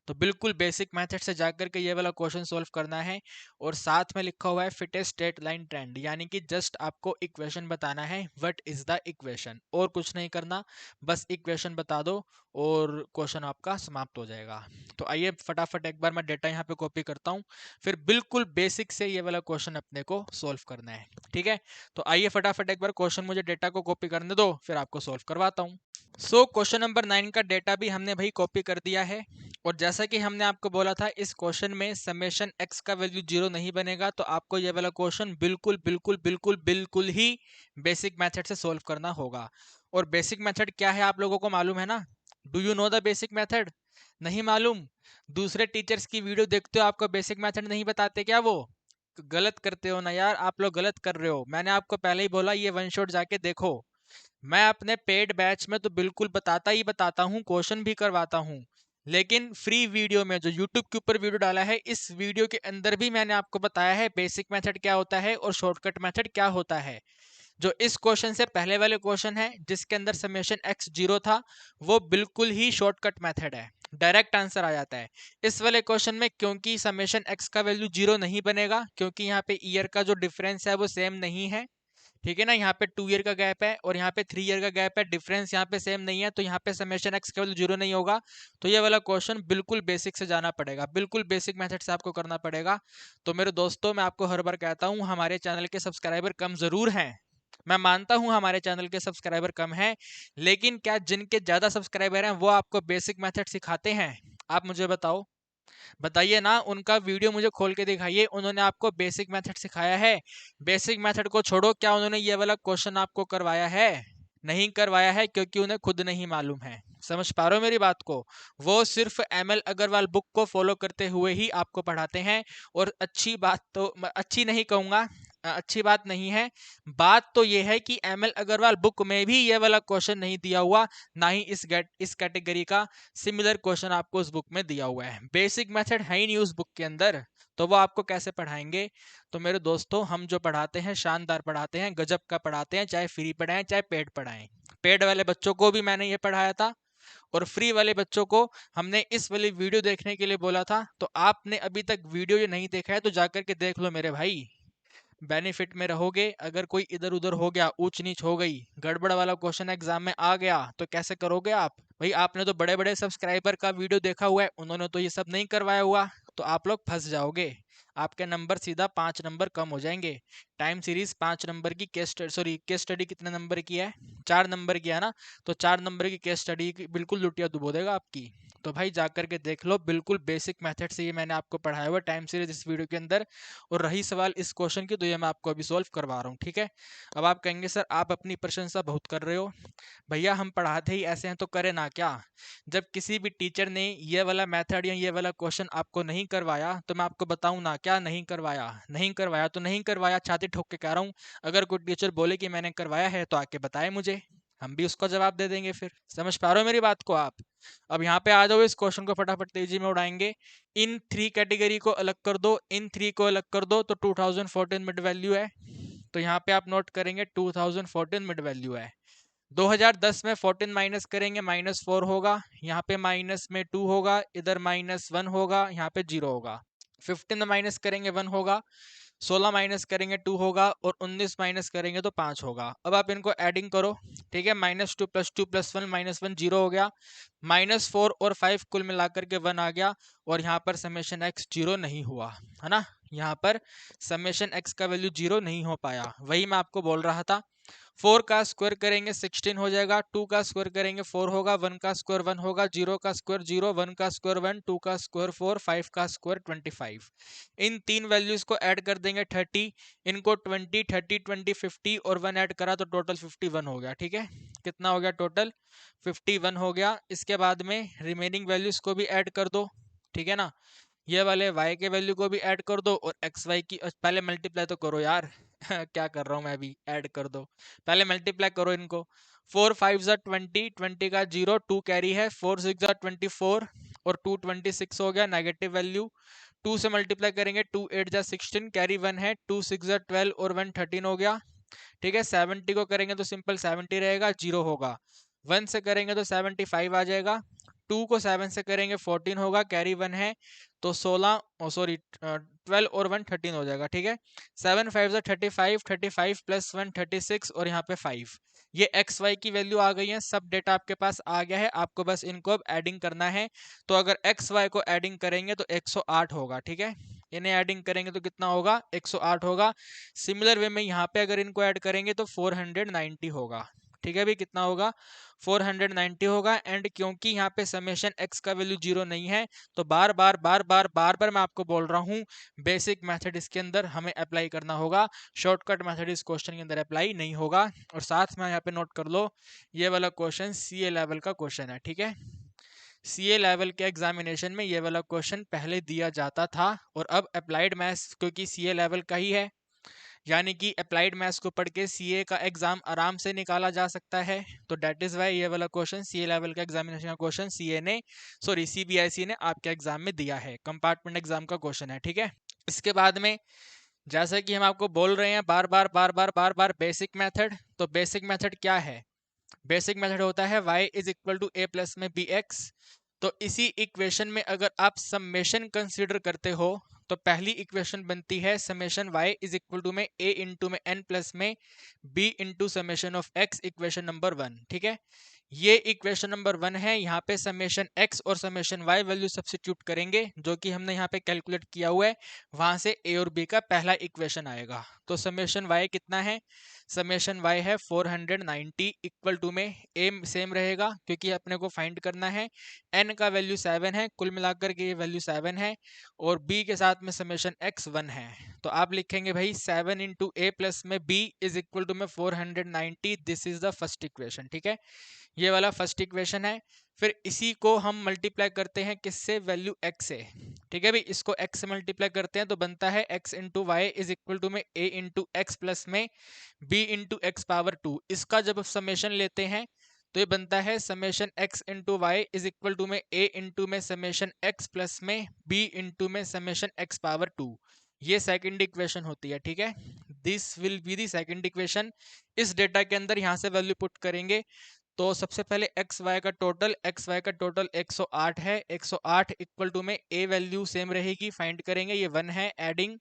तो बिल्कुल बेसिक मेथड से जाकर के ये वाला क्वेश्चन सॉल्व करना है। और साथ में लिखा हुआ है फिटेस्ट स्ट्रेट लाइन ट्रेंड, यानी कि जस्ट आपको इक्वेशन बताना है, व्हाट इज द इक्वेशन, और कुछ नहीं करना, बस इक्वेशन बता दो और क्वेश्चन आपका समाप्त हो जाएगा। तो आइए फटाफट एक बार मैं डेटा यहाँ पे कॉपी करता हूँ, फिर बिल्कुल बेसिक से ये वाला क्वेश्चन अपने को सॉल्व करना है। ठीक है, तो आइए फटाफट एक बार क्वेश्चन मुझे डेटा को कॉपी करने दो, फिर आपको सॉल्व करवाता हूँ। सो क्वेश्चन नंबर 9 का डेटा भी हमने भाई कॉपी कर दिया है। और जैसा कि हमने आपको बोला था, इस क्वेश्चन में समेशन एक्स का वैल्यू 0 नहीं बनेगा, तो आपको ये वाला क्वेश्चन बिल्कुल बिल्कुल बिल्कुल बिल्कुल ही बेसिक मेथड से सॉल्व करना होगा। और बेसिक मेथड क्या है आप लोगों को मालूम है ना? Do you know the basic method? नहीं मालूम? दूसरे टीचर्स की वीडियो देखते हो, आपको बेसिक मेथड नहीं बताते क्या? वो गलत करते हो ना यार, आप लोग गलत कर रहे हो। मैंने आपको पहले ही बोला ये वन शॉट जाके देखो। मैं अपने पेड बैच में तो बिल्कुल बताता ही बताता हूँ, क्वेश्चन भी करवाता हूँ, लेकिन फ्री वीडियो में जो यूट्यूब के ऊपर वीडियो डाला है, इस वीडियो के अंदर भी मैंने आपको बताया है बेसिक मेथड क्या होता है और शॉर्टकट मेथड क्या होता है। जो इस क्वेश्चन से पहले वाले क्वेश्चन है जिसके अंदर समेशन x 0 था, वो बिल्कुल ही शॉर्टकट मेथड है, डायरेक्ट आंसर आ जाता है। इस वाले क्वेश्चन में क्योंकि समेशन x का वैल्यू 0 नहीं बनेगा, क्योंकि यहाँ पे ईयर का जो डिफरेंस है वो सेम नहीं है, ठीक है ना। यहाँ पे 2 ईयर का गैप है और यहाँ पे 3 ईयर का गैप है, डिफरेंस यहाँ पे सेम नहीं है, तो यहाँ पे समेशन एक्स का वैल्यू 0 नहीं होगा। तो ये वाला क्वेश्चन बिल्कुल बेसिक से जाना पड़ेगा, बिल्कुल बेसिक मेथड से आपको करना पड़ेगा। तो मेरे दोस्तों, मैं आपको हर बार कहता हूँ हमारे चैनल के सब्सक्राइबर कम जरूर हैं, मैं मानता हूं हमारे चैनल के सब्सक्राइबर कम हैं, लेकिन क्या जिनके ज्यादा सब्सक्राइबर हैं वो आपको बेसिक मेथड सिखाते हैं? आप मुझे बताओ, बताइए ना, उनका वीडियो मुझे खोल के दिखाइए, उन्होंने आपको बेसिक मेथड सिखाया है? बेसिक मेथड को छोड़ो, क्या उन्होंने ये वाला क्वेश्चन आपको करवाया है? नहीं करवाया है, क्योंकि उन्हें खुद नहीं मालूम है। समझ पा रहे हो मेरी बात को? वो सिर्फ एमएल अग्रवाल बुक को फॉलो करते हुए ही आपको पढ़ाते हैं। और अच्छी बात तो अच्छी नहीं कहूंगा, अच्छी बात नहीं है, बात तो ये है कि एमएल अग्रवाल बुक में भी ये वाला क्वेश्चन नहीं दिया हुआ, ना ही इस कैटेगरी का सिमिलर क्वेश्चन आपको उस बुक में दिया हुआ है। बेसिक मेथड है ही नहीं उस बुक के अंदर, तो वो आपको कैसे पढ़ाएंगे? तो मेरे दोस्तों, हम जो पढ़ाते हैं शानदार पढ़ाते हैं, गजब का पढ़ाते हैं, चाहे फ्री पढ़ाएं चाहे पेड पढ़ाएं। पेड वाले बच्चों को भी मैंने ये पढ़ाया था और फ्री वाले बच्चों को हमने इस वाली वीडियो देखने के लिए बोला था। तो आपने अभी तक वीडियो ये नहीं देखा है तो जाकर के देख लो मेरे भाई, बेनिफिट में रहोगे। अगर कोई इधर उधर हो गया, ऊंच नीच हो गई, गड़बड़ वाला क्वेश्चन एग्जाम में आ गया, तो कैसे करोगे आप? भाई आपने तो बड़े बड़े सब्सक्राइबर का वीडियो देखा हुआ है, उन्होंने तो ये सब नहीं करवाया हुआ, तो आप लोग फंस जाओगे। आपके नंबर सीधा 5 नंबर कम हो जाएंगे। टाइम सीरीज 5 नंबर की केस स्टडी कितने नंबर की है? 4 नंबर की है ना। तो 4 नंबर की केस स्टडी बिल्कुल लुटिया डुबो देगा आपकी। तो भाई जाकर के देख लो, बिल्कुल बेसिक मेथड से ये मैंने आपको पढ़ाया हुआ टाइम सीरीज इस वीडियो के अंदर। और रही सवाल इस क्वेश्चन की, तो ये मैं आपको अभी सॉल्व करवा रहा हूँ, ठीक है। अब आप कहेंगे सर आप अपनी प्रशंसा बहुत कर रहे हो, भैया हम पढ़ाते ही ऐसे हैं तो करें ना क्या? जब किसी भी टीचर ने ये वाला मेथड या ये वाला क्वेश्चन आपको नहीं करवाया, तो मैं आपको बताऊं ना, क्या नहीं करवाया? नहीं करवाया तो नहीं करवाया, छाती ठोक के कह रहा हूँ। अगर कोई टीचर बोले कि मैंने करवाया है तो आके बताए मुझे, हम भी उसका जवाब दे देंगे। फिर समझ पा रहे हो मेरी बात को आप? अब यहाँ पे आ जाओ, इस क्वेश्चन को फटाफट तेजी में उड़ाएंगे। इन 3 कैटेगरी को अलग कर दो, इन 3 को अलग कर दो, तो 2014 मिड वैल्यू है। तो यहाँ पे आप नोट करेंगे 2014 मिड वैल्यू है। 2010 में 14 माइनस करेंगे -4 होगा, यहाँ पे माइनस में 2 होगा, इधर -1 होगा, यहाँ पे 0 होगा। 15 में माइनस करेंगे 1 होगा, 16 माइनस करेंगे 2 होगा और 19 माइनस करेंगे तो 5 होगा। अब आप इनको एडिंग करो, ठीक है। -2 + 2 + 1 -1 0 हो गया, -4 और 5 कुल मिलाकर के 1 आ गया। और यहाँ पर समेशन x 0 नहीं हुआ, है ना। यहाँ पर समेशन x का वैल्यू 0 नहीं हो पाया, वही मैं आपको बोल रहा था। 4 का स्क्वायर करेंगे 16 हो जाएगा, 2 का स्क्वायर करेंगे 4 होगा, 1 का स्क्वायर 1 होगा, 0 का स्क्वायर 0, 1 का स्क्वायर 1, 2 का स्क्वायर 4, 5 का स्क्वायर 25। इन 3 वैल्यूज को ऐड कर देंगे 30, इनको 20 30 20 50 और 1 ऐड करा तो टोटल 51 हो गया, ठीक है। कितना हो गया टोटल? 51 हो गया। इसके बाद में रिमेनिंग वैल्यूज को भी ऐड कर दो, ठीक है ना। ये वाले y के वैल्यू को भी ऐड कर दो और एक्स वाई की पहले मल्टीप्लाई तो करो यार क्या कर रहा हूँ मैं अभी, ऐड कर दो, पहले मल्टीप्लाई करो इनको। 4 5 ज़ा 20, 20 का 0, 2 कैरी है, 4 6 ज़ा 24 और 2 26 हो गया नेगेटिव वैल्यू। 2 से मल्टीप्लाई करेंगे, 2 8 ज़ा 16, कैरी 1 है, 2 6 ज़ा 12 और 1 13 हो गया, ठीक है। 70 को करेंगे तो सिंपल 70 रहेगा, 0 होगा। 1 से करेंगे तो 75 आ जाएगा, 2 को 7 से करेंगे 14 होगा, कैरी 1 है तो 16 12 और 1 13 हो जाएगा, ठीक है। 7 5 ज़ा 35, 35 + 1 36 और यहाँ पे 5। ये एक्स वाई की वैल्यू आ गई है, सब डेटा आपके पास आ गया है, आपको बस इनको अब एडिंग करना है। तो अगर एक्स वाई को एडिंग करेंगे तो 108 होगा, ठीक है। इन्हें एडिंग करेंगे तो कितना होगा? 108 होगा। सिमिलर वे में यहाँ पे अगर इनको ऐड करेंगे तो 490 होगा, ठीक है। भी कितना होगा? 490 होगा। एंड क्योंकि यहाँ पे समेशन x का वैल्यू 0 नहीं है, तो बार बार मैं आपको बोल रहा हूँ, बेसिक मेथड इसके अंदर हमें अप्लाई करना होगा, शॉर्टकट मेथड इस क्वेश्चन के अंदर अप्लाई नहीं होगा। और साथ में यहाँ पे नोट कर लो, ये वाला क्वेश्चन CA लेवल का क्वेश्चन है, ठीक है। CA लेवल के एग्जामिनेशन में ये वाला क्वेश्चन पहले दिया जाता था और अब अप्लाइड मैथ्स क्योंकि CA लेवल का ही है, यानी कि अप्लाइड मैथ्स को पढ़ के सीए का एग्जाम आराम से निकाला जा सकता है। तो डेट इज वाई ये वाला क्वेश्चन सीए लेवल का एग्जामिनेशन का क्वेश्चन सीबीआईसी ने आपके एग्जाम में दिया है, कंपार्टमेंट एग्जाम का क्वेश्चन है, ठीक है। इसके बाद में जैसा कि हम आपको बोल रहे हैं बार बार बार बार बार बार बेसिक मेथड, तो बेसिक मेथड क्या है? बेसिक मेथड होता है y is equal to A plus में बी एक्स। तो इसी इक्वेशन में अगर आप समेशन कंसीडर करते हो तो पहली इक्वेशन बनती है summation y is equal to में a इंटू में n प्लस में b into summation of x, equation number 1, ठीक है। ये इक्वेशन नंबर 1 है। यहाँ पे समेशन x और समेशन y वैल्यू सब्स्टिट्यूट करेंगे जो कि हमने यहाँ पे कैलकुलेट किया हुआ है, वहां से a और b का पहला इक्वेशन आएगा। तो समेशन y कितना है? समेशन y है 490 इक्वल टू में a सेम रहेगा क्योंकि अपने को फाइंड करना है, n का वैल्यू 7 है, कुल मिलाकर के ये वैल्यू 7 है, और b के साथ में समेशन x 1 है। तो आप लिखेंगे भाई 7 इंटू ए प्लस में b इज इक्वल टू में 490, this is the first equation, ठीक है। ये वाला फर्स्ट इक्वेशन है। फिर इसी को हम मल्टीप्लाई करते हैं किससे? वैल्यू x से, ठीक है भाई। इसको x से मल्टीप्लाई करते हैं तो बनता है x into Y is equal to में a इंटू एक्स प्लस में b इंटू एक्स पावर 2। इसका जब समेशन लेते हैं तो ये बनता है summation x into Y is equal to में a इंटू में समेशन x प्लस में b इंटू में समेशन x पावर 2। ये सेकंड इक्वेशन होती है, ठीक है। This will be the second equation. इस डेटा के अंदर यहाँ से वैल्यू पुट करेंगे तो सबसे पहले एक्स वाई का टोटल 108 है। 108 इक्वल टू में ए वैल्यू सेम रहेगी, फाइंड करेंगे, ये 1 है, एडिंग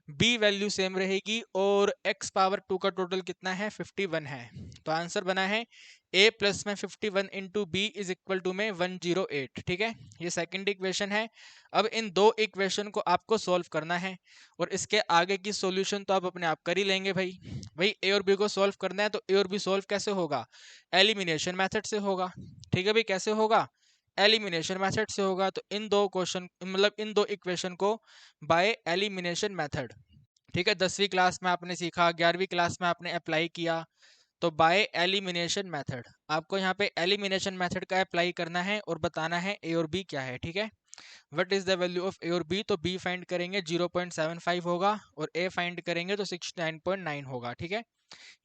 बी वैल्यू सेम रहेगी, और एक्स पावर 2 का टोटल कितना है? 51 है। तो आंसर बना है a प्लस में 51 into B is equal to में 108, ठीक है। ये सेकंड इक्वेशन है। अब इन दो इक्वेशन को आपको सॉल्व करना है, और इसके आगे की सॉल्यूशन तो आप अपने आप कर ही लेंगे भाई। भाई ए और बी को सॉल्व करना है तो ए और बी सॉल्व कैसे होगा? एलिमिनेशन मेथड से होगा, ठीक है भाई। कैसे होगा? एलिमिनेशन मेथड से होगा। तो इन दो क्वेश्चन मतलब इन दो इक्वेशन को बाय एलिमिनेशन मेथड, ठीक है। 10वीं क्लास में आपने सीखा, 11वीं क्लास में आपने अप्लाई किया। तो बाय एलिमिनेशन मेथड आपको यहाँ पे एलिमिनेशन मेथड का अप्लाई करना है और बताना है ए और बी क्या है, ठीक है। What is the value of A और बी? तो बी फाइंड करेंगे 0.75 होगा, और ए फाइंड करेंगे तो 69.9 होगा, ठीक है।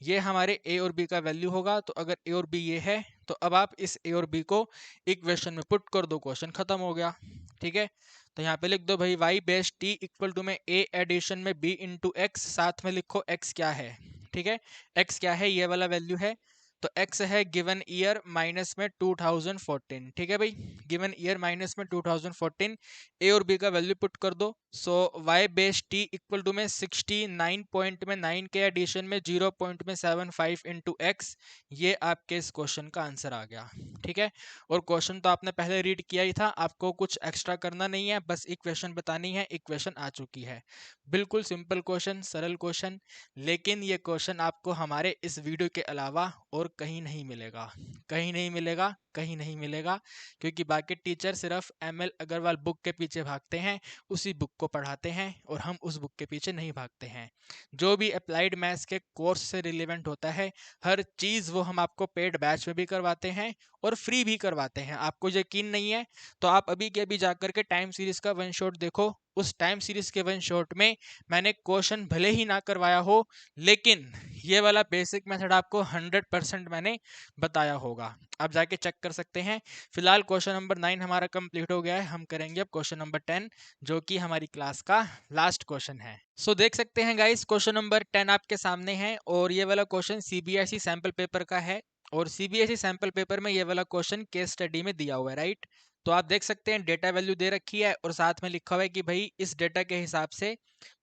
ये हमारे ए और बी का वैल्यू होगा। तो अगर ए और बी ये है तो अब आप इस ए और बी को इक्वेशन में पुट कर दो, क्वेश्चन खत्म हो गया, ठीक है। तो यहाँ पे लिख दो भाई y base t equal to में a एडिशन में b इंटू एक्स, साथ में लिखो x क्या है, ठीक है। x क्या है? ये वाला वैल्यू है। तो x है गिवन ईयर माइनस में 2014, ठीक है भाई। गिवन ईयर माइनस में 2014, ए और बी का वैल्यू पुट कर दो। So y base t equal to में 69 पॉइंट में 9 के एडिशन में 0.75 इंटू एक्स, ये आपके इस क्वेश्चन का आंसर आ गया, ठीक है। और क्वेश्चन तो आपने पहले रीड किया ही था, आपको कुछ एक्स्ट्रा करना नहीं है, बस इक्वेशन बतानी है, इक्वेशन आ चुकी है। बिल्कुल सिंपल क्वेश्चन, सरल क्वेश्चन। लेकिन ये क्वेश्चन आपको हमारे इस वीडियो के अलावा और कहीं नहीं मिलेगा, कहीं नहीं मिलेगा, कहीं नहीं मिलेगा, क्योंकि बाकी टीचर सिर्फ ML अग्रवाल बुक के पीछे भागते हैं, उसी बुक को पढ़ाते हैं, और हम उस बुक के पीछे नहीं भागते हैं। जो भी अप्लाइड मैथ्स के कोर्स से रिलेवेंट होता है, हर चीज़ वो हम आपको पेड बैच में भी करवाते हैं और फ्री भी करवाते हैं। आपको यकीन नहीं है तो आप अभी के अभी जाकर के टाइम सीरीज का वन शॉट देखो। उस टाइम सीरीज के वन शॉट में मैंने क्वेश्चन भले ही ना करवाया हो, लेकिन ये वाला बेसिक मेथड आपको 100% मैंने बताया होगा। आप जाके चेक कर सकते हैं। फिलहाल क्वेश्चन नंबर 9 हमारा कंप्लीट हो गया है। हम करेंगे अब क्वेश्चन नंबर 10, जो कि हमारी क्लास का लास्ट क्वेश्चन है। सो देख सकते हैं गाइस, क्वेश्चन नंबर 10 आपके सामने है, और ये वाला क्वेश्चन सीबीएसई सैंपल पेपर का है। और सीबीएसई सैंपल पेपर में ये वाला क्वेश्चन केस स्टडी में दिया हुआ है, राइट। तो आप देख सकते हैं डेटा वैल्यू दे रखी है, और साथ में लिखा हुआ है कि भाई इस डेटा के हिसाब से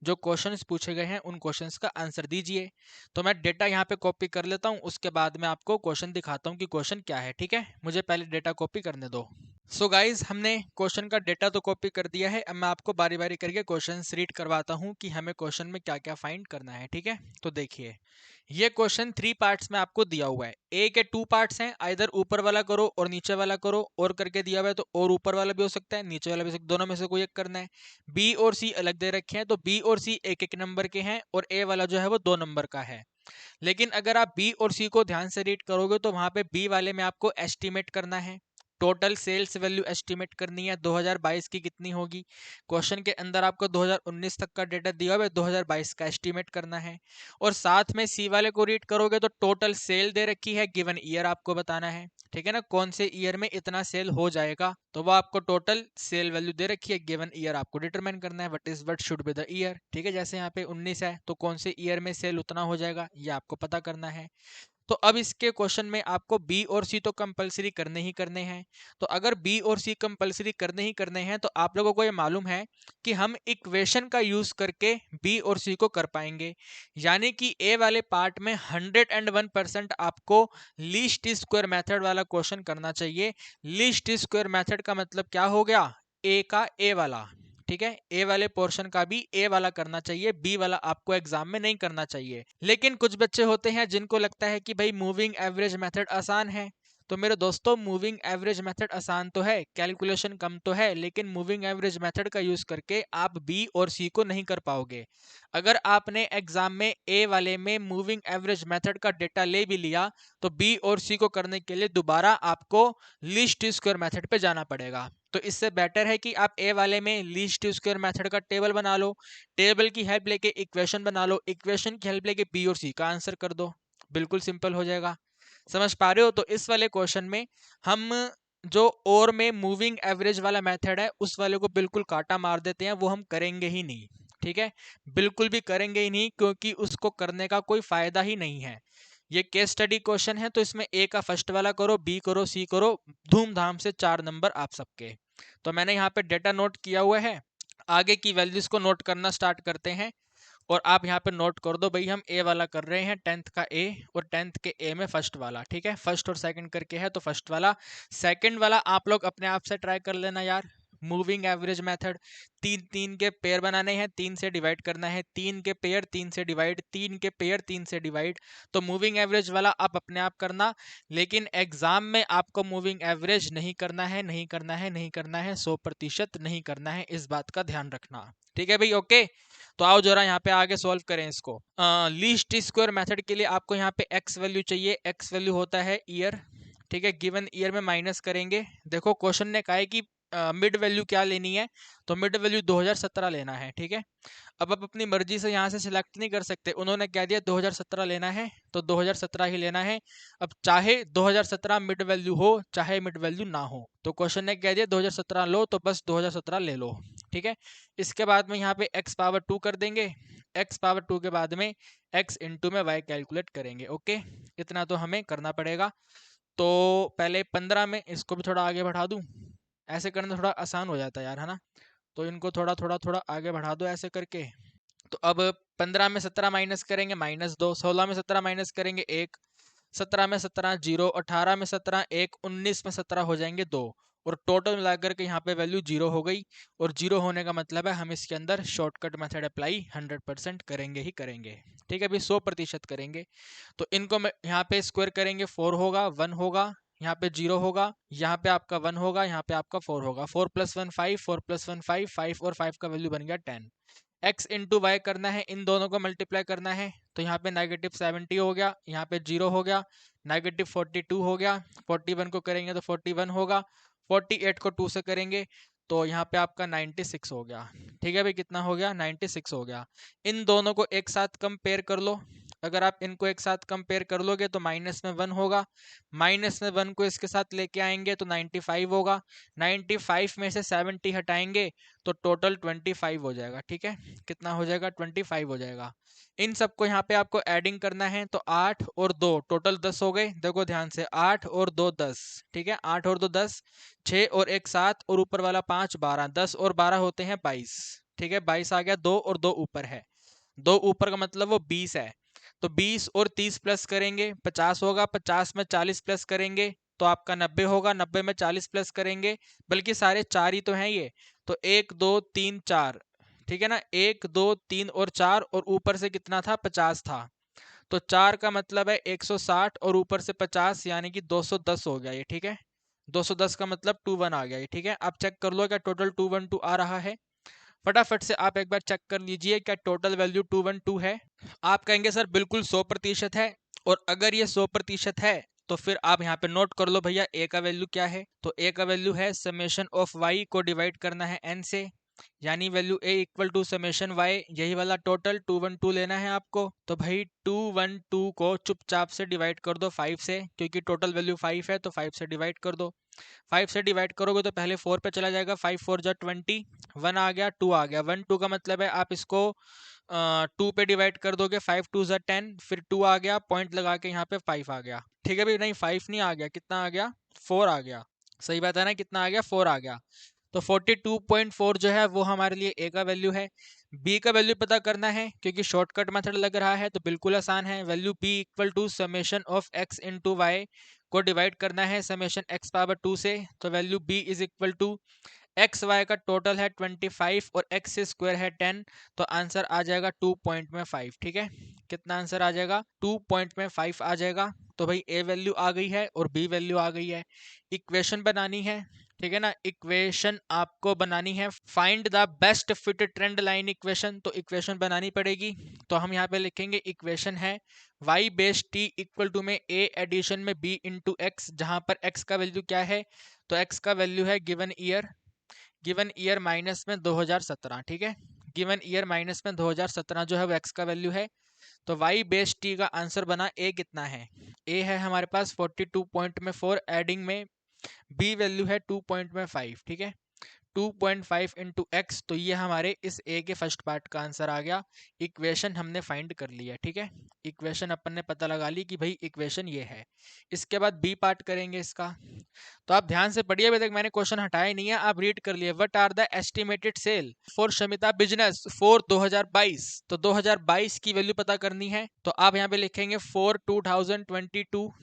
जो क्वेश्चंस पूछे गए हैं उन क्वेश्चंस का आंसर दीजिए। तो मैं डेटा यहाँ पे कॉपी कर लेता हूँ, उसके बाद मैं आपको क्वेश्चन दिखाता हूँ कि क्वेश्चन क्या है, ठीक है। मुझे पहले डेटा कॉपी करने दो। सो गाइज, हमने क्वेश्चन का डेटा तो कॉपी कर दिया है। अब मैं आपको बारी बारी करके क्वेश्चन रीड करवाता हूँ कि हमें क्वेश्चन में क्या क्या फाइंड करना है, ठीक है। तो देखिए, ये क्वेश्चन 3 पार्ट्स में आपको दिया हुआ है। ए के 2 पार्ट्स हैं, आइदर ऊपर वाला करो और नीचे वाला करो, और करके दिया हुआ है तो और ऊपर वाला भी हो सकता है, नीचे वाला भी हो सकता है, दोनों में से कोई एक करना है। बी और सी अलग दे रखे हैं, तो बी और सी एक एक नंबर के हैं, और ए वाला जो है वो 2 नंबर का है। लेकिन अगर आप बी और सी को ध्यान से रीड करोगे तो वहां पे बी वाले में आपको एस्टिमेट करना है, टोटल सेल्स वैल्यू एस्टिमेट करनी है 2022 की कितनी होगी। क्वेश्चन के अंदर आपको 2019 तक का डेटा दिया हुआ है, 2022 का एस्टिमेट करना है। और साथ में सी वाले को रीड करोगे तो टोटल सेल दे रखी है, गिवन ईयर आपको बताना है, ठीक है ना, कौन से ईयर में इतना सेल हो जाएगा, तो वो आपको टोटल सेल वैल्यू दे रखी है, गिवन ईयर आपको डिटरमाइन करना है, what should be the year, ठीक है। जैसे यहाँ पे 19 है तो कौन से ईयर में सेल उतना हो जाएगा ये आपको पता करना है। तो अब इसके क्वेश्चन में आपको बी और सी तो कंपलसरी करने ही करने हैं। तो अगर बी और सी कंपलसरी करने ही करने हैं तो आप लोगों को ये मालूम है कि हम इक्वेशन का यूज करके बी और सी को कर पाएंगे। यानी कि ए वाले पार्ट में 101% आपको लीस्ट स्क्वायर मेथड वाला क्वेश्चन करना चाहिए। लीस्ट स्क्वायर मेथड का मतलब क्या हो गया, ए का ए वाला, ठीक है, ए वाले पोर्शन का भी ए वाला करना चाहिए, बी वाला आपको एग्जाम में नहीं करना चाहिए। लेकिन कुछ बच्चे होते हैं जिनको लगता है कि भाई मूविंग एवरेज मेथड आसान है। तो मेरे दोस्तों मूविंग एवरेज मेथड आसान तो है, कैलकुलेशन कम तो है, लेकिन मूविंग एवरेज मेथड का यूज करके आप बी और सी को नहीं कर पाओगे। अगर आपने एग्जाम में ए वाले में मूविंग एवरेज मेथड का डेटा ले भी लिया तो बी और सी को करने के लिए दोबारा आपको लीस्ट स्क्वायर मेथड पे जाना पड़ेगा। तो इससे बेटर है कि आप ए वाले में लीस्ट स्क्वायर मेथड का टेबल बना लो, टेबल की हेल्प लेके इक्वेशन बना लो, इक्वेशन की हेल्प लेके बी और सी का आंसर कर दो, बिल्कुल सिंपल हो जाएगा। समझ पा रहे हो। तो इस वाले क्वेश्चन में हम जो और में मूविंग एवरेज वाला मेथड है उस वाले को बिल्कुल काटा मार देते हैं, वो हम करेंगे ही नहीं, ठीक है, बिल्कुल भी करेंगे ही नहीं, क्योंकि उसको करने का कोई फायदा ही नहीं है। ये केस स्टडी क्वेश्चन है तो इसमें ए का फर्स्ट वाला करो, बी करो, सी करो, धूमधाम से 4 नंबर आप सबके। तो मैंने यहाँ पे डेटा नोट किया हुआ है, आगे की वैल्यूज को नोट करना स्टार्ट करते हैं। और आप यहाँ पे नोट कर दो भाई, हम ए वाला कर रहे हैं 10th का ए, और 10th के ए में फर्स्ट वाला, ठीक है, फर्स्ट और सेकंड करके है तो फर्स्ट वाला। सेकंड वाला आप लोग अपने आप से ट्राई कर लेना यार, मूविंग एवरेज मेथड, तीन तीन के पेयर बनाने हैं, 3 से डिवाइड करना है, 3 के पेयर 3 से डिवाइड, 3 के पेयर 3 से डिवाइड। तो मूविंग एवरेज वाला आप अपने आप करना, लेकिन एग्जाम में आपको मूविंग एवरेज नहीं करना है, नहीं करना है, नहीं करना है, 100% नहीं करना है, इस बात का ध्यान रखना, ठीक है भाई, ओके। तो आओ जरा यहाँ पे आगे सॉल्व करें इसको। लीस्ट स्क्वायर मेथड के लिए आपको यहाँ पे एक्स वैल्यू चाहिए, एक्स वैल्यू होता है ईयर, ठीक है, गिवन ईयर में माइनस करेंगे। देखो क्वेश्चन ने कहा है कि मिड वैल्यू क्या लेनी है, तो मिड वैल्यू 2017 लेना है, ठीक है। अब आप अपनी मर्जी से यहाँ से सिलेक्ट नहीं कर सकते, उन्होंने कह दिया 2017 लेना है तो 2017 ही लेना है। अब चाहे 2017 मिड वैल्यू हो चाहे मिड वैल्यू ना हो, तो क्वेश्चन ने कह दिया 2017 लो तो बस 2017 ले लो, ठीक है। इसके बाद में यहाँ पे x पावर 2 कर देंगे, x पावर 2 के बाद में x इंटू में y कैलकुलेट करेंगे, ओके, इतना तो हमें करना पड़ेगा। तो पहले 15 में इसको भी थोड़ा आगे बढ़ा दूं, ऐसे करना थोड़ा आसान हो जाता है यार, है ना। तो इनको थोड़ा थोड़ा थोड़ा आगे बढ़ा दो ऐसे करके। तो अब 15 में 17 माइनस करेंगे -2, 16 में 17 माइनस करेंगे 1, 17 में 17 0, 18 में 17 1, 19 में 17 हो जाएंगे 2, और टोटल मिलाकर के यहाँ पे वैल्यू 0 हो गई। और 0 होने का मतलब है हम इसके अंदर शॉर्टकट मेथड अप्लाई 100% करेंगे ही करेंगे, ठीक है भाई, 100% करेंगे। तो इनको यहाँ पे स्क्वायर करेंगे, 4 होगा, 1 होगा, यहाँ पे 0 होगा, यहाँ पे आपका 1 होगा, यहाँ पे आपका 4 होगा, 4 + 1 5, 4 + 1 5, 5 और 5 का वैल्यू बन गया 10। x इंटू वाई करना है, इन दोनों को मल्टीप्लाई करना है, तो यहाँ पे -70 हो गया, यहाँ पे 0 हो गया, -42 हो गया, 41 को करेंगे तो 41 होगा, 48 को 2 से करेंगे तो यहाँ पे आपका 96 हो गया, ठीक है भाई, कितना हो गया, 96 हो गया। इन दोनों को एक साथ कंपेयर कर लो, अगर आप इनको एक साथ कंपेयर कर लोगे तो माइनस में 1 होगा, माइनस में 1 को इसके साथ लेके आएंगे तो 95 होगा, 95 में से 70 हटाएंगे तो टोटल 25 हो जाएगा, ठीक है, कितना हो जाएगा, 25 हो जाएगा। इन सबको यहाँ पे आपको एडिंग करना है, तो 8 और 2 टोटल 10 हो गए, देखो ध्यान से, 8 और 2 10, ठीक है, 8 और 2 10, 6 और 1 7, और ऊपर वाला 5 12, 10 और 12 होते हैं 22, ठीक है, 22 आ गया, 2 और 2 ऊपर है, 2 ऊपर का मतलब वो 20 है। तो 20 और 30 प्लस करेंगे 50 होगा, 50 में 40 प्लस करेंगे तो आपका 90 होगा, 90 में 40 प्लस करेंगे, बल्कि सारे 4 ही तो हैं ये, तो 1 2 3 4, ठीक है ना, 1 2 3 और 4, और ऊपर से कितना था, 50 था, तो 4 का मतलब है 160 और ऊपर से 50 यानी कि 210 हो गया ये, ठीक है, 210 का मतलब 21 आ गया ये, ठीक है। आप चेक कर लो क्या टोटल 212 आ रहा है, फटाफट से आप एक बार चेक कर लीजिए क्या टोटल वैल्यू 212 है। आप कहेंगे सर बिल्कुल 100% है, और अगर ये 100% है तो फिर आप यहाँ पे नोट कर लो भैया ए का वैल्यू क्या है। तो ए का वैल्यू है समेशन ऑफ वाई को डिवाइड करना है एन से, यानी value A equal to summation Y, यही वाला टोटल 212 लेना है आपको। तो भाई 212 को चुपचाप से डिवाइड कर दो 5 से, क्योंकि टोटल वैल्यू 5 है तो 5 से डिवाइड कर दो। 5 से डिवाइड करोगे तो पहले 4 पे चला जाएगा, 5 4 जा 20, 1 आ गया 2 आ गया। 1 2 का मतलब है आप इसको 2 पे डिवाइड कर दोगे, 5 2 जा 10, फिर 2 आ गया, पॉइंट लगा के यहाँ पे 5 आ गया। ठीक है भाई, नहीं 5 नहीं आ गया, कितना आ गया 4 आ गया। सही बात है ना, कितना आ गया 4 आ गया। तो 42.4 जो है वो हमारे लिए ए का वैल्यू है। बी का वैल्यू पता करना है, क्योंकि शॉर्टकट मेथड लग रहा है तो बिल्कुल आसान है। Value B equal to summation of X into Y को डिवाइड करना है समेशन एक्स पावर 2 से। तो value B is equal to X Y का टोटल है 25 और एक्स स्क्वायर है 10, तो आंसर आ जाएगा 2.5। ठीक है, कितना आंसर आ जाएगा 2.5 आ जाएगा। तो भाई ए वैल्यू आ गई है और बी वैल्यू आ गई है। इक्वेशन बनानी है, ठीक है ना, इक्वेशन आपको बनानी है find the best fit trend line equation. तो इक्वेशन बनानी पड़ेगी, तो हम यहाँ पे लिखेंगे इक्वेशन है y base t equal to में a एडिशन में b इंटू एक्स, जहाँ पर x का वैल्यू क्या है, तो x का वैल्यू है गिवन ईयर माइनस में 2017। ठीक है, गिवन ईयर माइनस में 2017 जो है वो x का वैल्यू है। तो y बेस t का आंसर बना a कितना है, a है हमारे पास 42.4, एडिंग में b वैल्यू है 2.5। ठीक है, 2.5 इंटू एक्स, तो ये हमारे इस ए के फर्स्ट पार्ट का आंसर आ गया। इक्वेशन हमने फाइंड कर लिया। ठीक है, इक्वेशन अपन ने पता लगा ली कि भाई इक्वेशन ये है। इसके बाद बी पार्ट करेंगे इसका, तो आप ध्यान से पढ़िए, अभी तक मैंने क्वेश्चन हटाया नहीं है, आप रीड कर लिए। What are the estimated sale for Shamita business for 2022। तो 2022 की वैल्यू पता करनी है, तो आप यहाँ पे लिखेंगे फॉर 2022।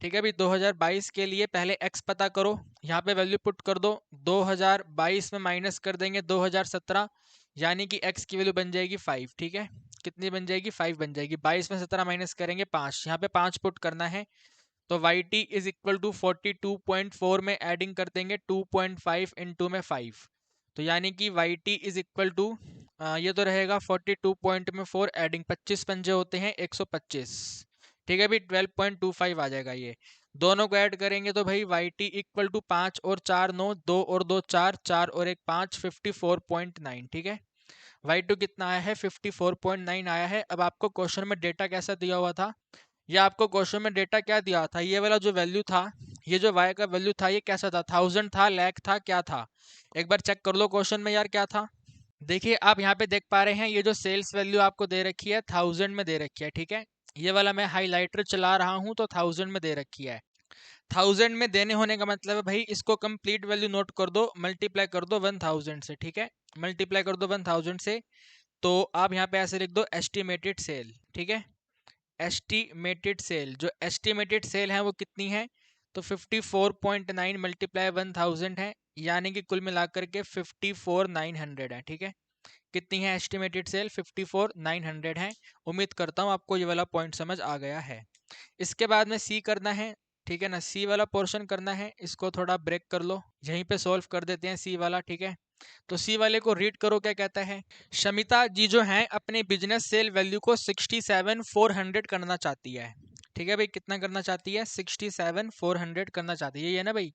ठीक है भाई, 2022 के लिए पहले x पता करो, यहाँ पे वैल्यू पुट कर दो। 2022 में माइनस कर देंगे 2017, यानी कि x की वैल्यू बन जाएगी 5। ठीक है, कितनी बन जाएगी 5 बन जाएगी। 22 में 17 माइनस करेंगे 5, यहाँ पे 5 पुट करना है। तो yt इज इक्वल टू 42.4 में एडिंग कर देंगे 2.5 इंटू में 5, तो यानी कि yt इज इक्वल टू ये तो रहेगा 42.4 एडिंग 25 पंजे होते हैं 125। ठीक है भाई, 12.25 आ जाएगा। ये दोनों को ऐड करेंगे तो भाई yt इक्वल टू 5 और 4 9, 2 और 2 4, 4 और 1 5, 54.9। ठीक है, y2 कितना आया है 54.9 आया है। अब आपको क्वेश्चन में डेटा कैसा दिया हुआ था, ये आपको क्वेश्चन में डेटा क्या दिया था, ये वाला जो वैल्यू था, ये जो y का वैल्यू था ये कैसा था, 1000 था, लाख था, क्या था, एक बार चेक कर लो क्वेश्चन में यार क्या था। देखिए आप यहाँ पे देख पा रहे हैं, ये जो सेल्स वैल्यू आपको दे रखी है 1000 में दे रखी है। ठीक है, ये वाला मैं हाईलाइटर चला रहा हूँ तो 1000 में दे रखी है। 1000 में देने होने का मतलब है भाई इसको कंप्लीट वैल्यू नोट कर दो, मल्टीप्लाई कर दो 1000 से। ठीक है, मल्टीप्लाई कर दो 1000 से, तो आप यहाँ पे ऐसे लिख दो एस्टिमेटेड सेल। ठीक है, एस्टिमेटेड सेल, जो एस्टिमेटेड सेल है वो कितनी है, तो 54.9 मल्टीप्लाई 1000 है, यानी कि कुल मिलाकर के 54,900 है। ठीक है, कितनी है एस्टिमेटेड सेल 54,900 है। उम्मीद करता हूँ आपको ये वाला पॉइंट समझ आ गया है। इसके बाद में सी करना है, ठीक है ना, सी वाला पोर्शन करना है, इसको थोड़ा ब्रेक कर लो, यहीं पे सॉल्व कर देते हैं सी वाला। ठीक है, तो सी वाले को रीड करो क्या कहता है। शमिता जी जो हैं अपने बिजनेस सेल वैल्यू को 67,400 करना चाहती है। ठीक है भाई, कितना करना चाहती है 67,400 करना चाहती है, ये ना भाई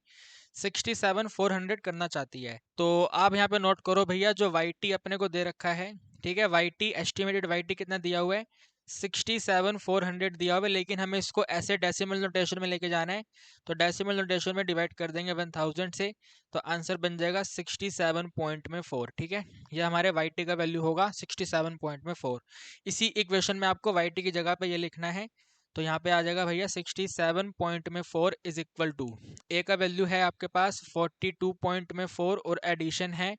67,400 करना चाहती है। तो आप यहाँ पे नोट करो भैया, जो YT अपने को दे रखा है, ठीक है, YT एस्टिमेटेड YT कितना दिया हुआ है 67,400 दिया हुआ है, लेकिन हमें इसको ऐसे डेसिमल नोटेशन में लेके जाना है, तो डेसिमल नोटेशन में डिवाइड कर देंगे 1000 से, तो आंसर बन जाएगा 67.4। ठीक है, ये हमारे YT का वैल्यू होगा 67.4। इसी इक्वेशन में आपको YT की जगह पे ये लिखना है, तो यहाँ पे आ जाएगा भैया 67.4 इज इक्वल टू ए का वैल्यू है आपके पास 42.4 और एडिशन है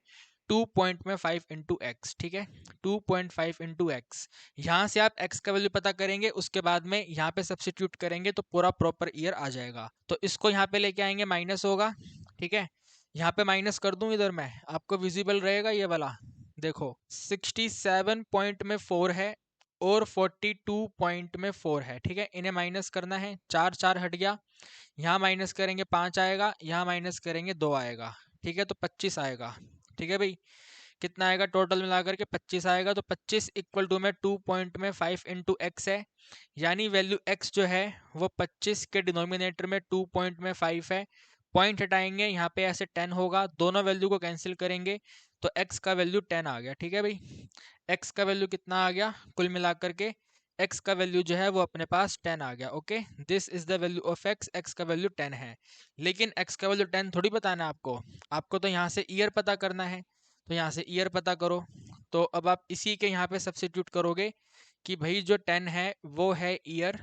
2.5 इंटू एक्स। ठीक है, 2.5 इंटू एक्स, यहाँ से आप x का वैल्यू पता करेंगे, उसके बाद में यहाँ पे सब्सिट्यूट करेंगे तो पूरा प्रॉपर ईयर आ जाएगा। तो इसको यहाँ पे लेके आएंगे, माइनस होगा। ठीक है, यहाँ पे माइनस कर दूं इधर, मैं आपको विजिबल रहेगा ये वाला, देखो 67.4 है और 42.4 है। ठीक है, इन्हें माइनस करना है, 4 4 हट गया, यहाँ माइनस करेंगे 5 आएगा, यहाँ माइनस करेंगे 2 आएगा। ठीक है, तो 25 आएगा। ठीक है भाई, कितना आएगा टोटल मिलाकर के 25 आएगा। तो 25 इक्वल टू में 2 पॉइंट में 5 इंटू एक्स है, यानी वैल्यू x जो है वो 25 के डिनोमिनेटर में 2 पॉइंट में 5 है। पॉइंट हटाएंगे यहाँ पे ऐसे 10 होगा, दोनों वैल्यू को कैंसिल करेंगे तो x का वैल्यू 10 आ गया। ठीक है भाई, x का वैल्यू कितना आ गया कुल मिलाकर के, x का वैल्यू जो है वो अपने पास 10 आ गया। Okay, this is the value of x, x का वैल्यू 10 है। लेकिन x का वैल्यू 10 थोड़ी बताना है आपको, आपको तो यहाँ से ईयर पता करना है। तो यहाँ से ईयर पता करो, तो अब आप इसी के यहाँ पे सब्स्टिट्यूट करोगे कि भाई जो 10 है वो है ईयर।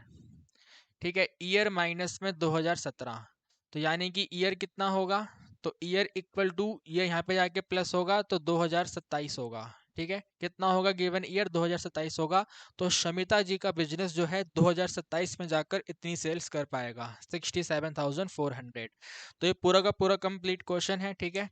ठीक है, ईयर माइनस में 2017, तो यानी कि ईयर कितना होगा, तो ईयर इक्वल टू ये यहाँ पे जाके प्लस होगा तो 2027 होगा। ठीक है, कितना होगा गिवन ईयर 2027 होगा। तो शमिता जी का बिजनेस जो है 2027 में जाकर इतनी सेल्स कर पाएगा 67,400। तो ये पूरा का पूरा कंप्लीट क्वेश्चन है। ठीक है,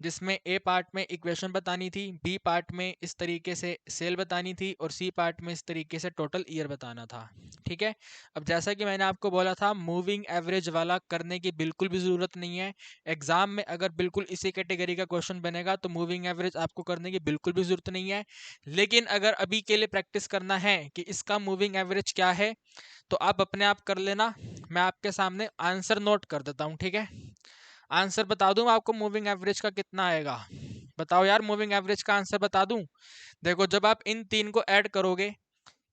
जिसमें ए पार्ट में इक्वेशन बतानी थी, बी पार्ट में इस तरीके से सेल बतानी थी और सी पार्ट में इस तरीके से टोटल ईयर बताना था। ठीक है, अब जैसा कि मैंने आपको बोला था मूविंग एवरेज वाला करने की बिल्कुल भी ज़रूरत नहीं है। एग्जाम में अगर बिल्कुल इसी कैटेगरी का क्वेश्चन बनेगा तो मूविंग एवरेज आपको करने की बिल्कुल भी ज़रूरत नहीं है। लेकिन अगर अभी के लिए प्रैक्टिस करना है कि इसका मूविंग एवरेज क्या है तो आप अपने आप कर लेना, मैं आपके सामने आंसर नोट कर देता हूँ। ठीक है, आंसर बता दूं आपको मूविंग एवरेज का कितना आएगा, बताओ यार मूविंग एवरेज का आंसर बता दूं। देखो जब आप इन तीन को ऐड करोगे,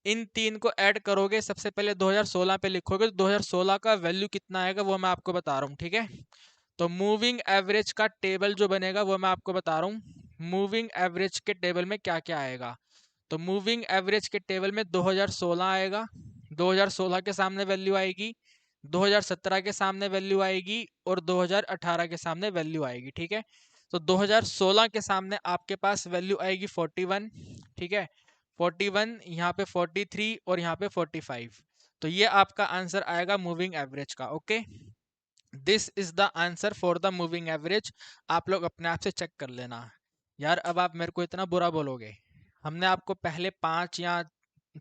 इन तीन को ऐड करोगे, सबसे पहले 2016 पे लिखोगे तो 2016 का वैल्यू कितना आएगा वो मैं आपको बता रहा हूँ। ठीक है, तो मूविंग एवरेज का टेबल जो बनेगा वो मैं आपको बता रहा हूँ। मूविंग एवरेज के टेबल में क्या क्या आएगा, तो मूविंग एवरेज के टेबल में 2016 आएगा, 2016 के सामने वैल्यू आएगी, 2017 के सामने वैल्यू आएगी और 2018 के सामने वैल्यू आएगी। ठीक है, तो 2016 के सामने आपके पास वैल्यू आएगी 41। ठीक है, 41, यहाँ पे 43 और यहाँ पे 45। तो ये आपका आंसर आएगा मूविंग एवरेज का। Okay, this is the answer for the moving average. आप लोग अपने आप से चेक कर लेना। यार अब आप मेरे को इतना बुरा बोलोगे, हमने आपको पहले 5 या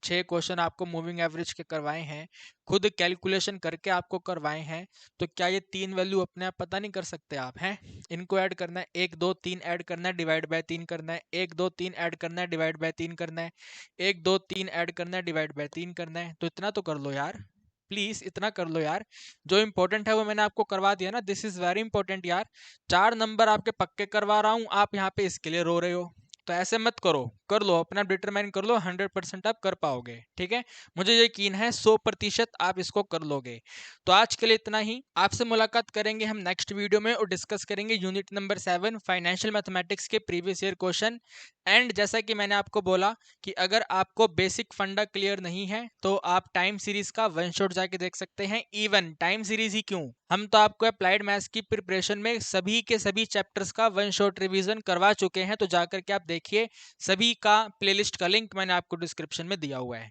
6 क्वेश्चन आपको मूविंग एवरेज के करवाए हैं, खुद कैलकुलेशन करके आपको करवाए हैं, तो क्या ये 3 वैल्यू अपने आप पता नहीं कर सकते आप हैं? इनको ऐड करना है, 1 2 3 ऐड करना है, डिवाइड बाय 3 करना है, 1 2 3 ऐड करना है, डिवाइड बाय 3 करना है, 1 2 3 ऐड करना है, डिवाइड बाय 3 करना है। तो इतना तो कर लो यार, प्लीज इतना कर लो यार। जो इंपॉर्टेंट है वो मैंने आपको करवा दिया ना, दिस इज वेरी इंपॉर्टेंट यार। 4 नंबर आपके पक्के करवा रहा हूँ, आप यहाँ पे इसके लिए रो रहे हो, तो ऐसे मत करो, कर लो अपना डिटरमाइन कर लो, 100% आप कर पाओगे। ठीक है, मुझे यकीन है 100% आप इसको कर लोगे। तो आज के लिए इतना ही, आपसे मुलाकात करेंगे हम नेक्स्ट वीडियो में और डिस्कस करेंगे यूनिट नंबर 7 फाइनेंशियल मैथमेटिक्स के प्रीवियस ईयर क्वेश्चन। एंड जैसा कि मैंने आपको बोला कि अगर आपको बेसिक फंडा क्लियर नहीं है तो आप टाइम सीरीज का वन शॉट जाके देख सकते हैं। इवन टाइम सीरीज ही क्यों, हम तो आपको अप्लाइड मैथ्स की प्रिपरेशन में सभी के सभी चैप्टर्स का वन शॉट रिवीजन करवा चुके हैं, तो जाकर के आप देखिए, सभी का प्लेलिस्ट का लिंक मैंने आपको डिस्क्रिप्शन में दिया हुआ है।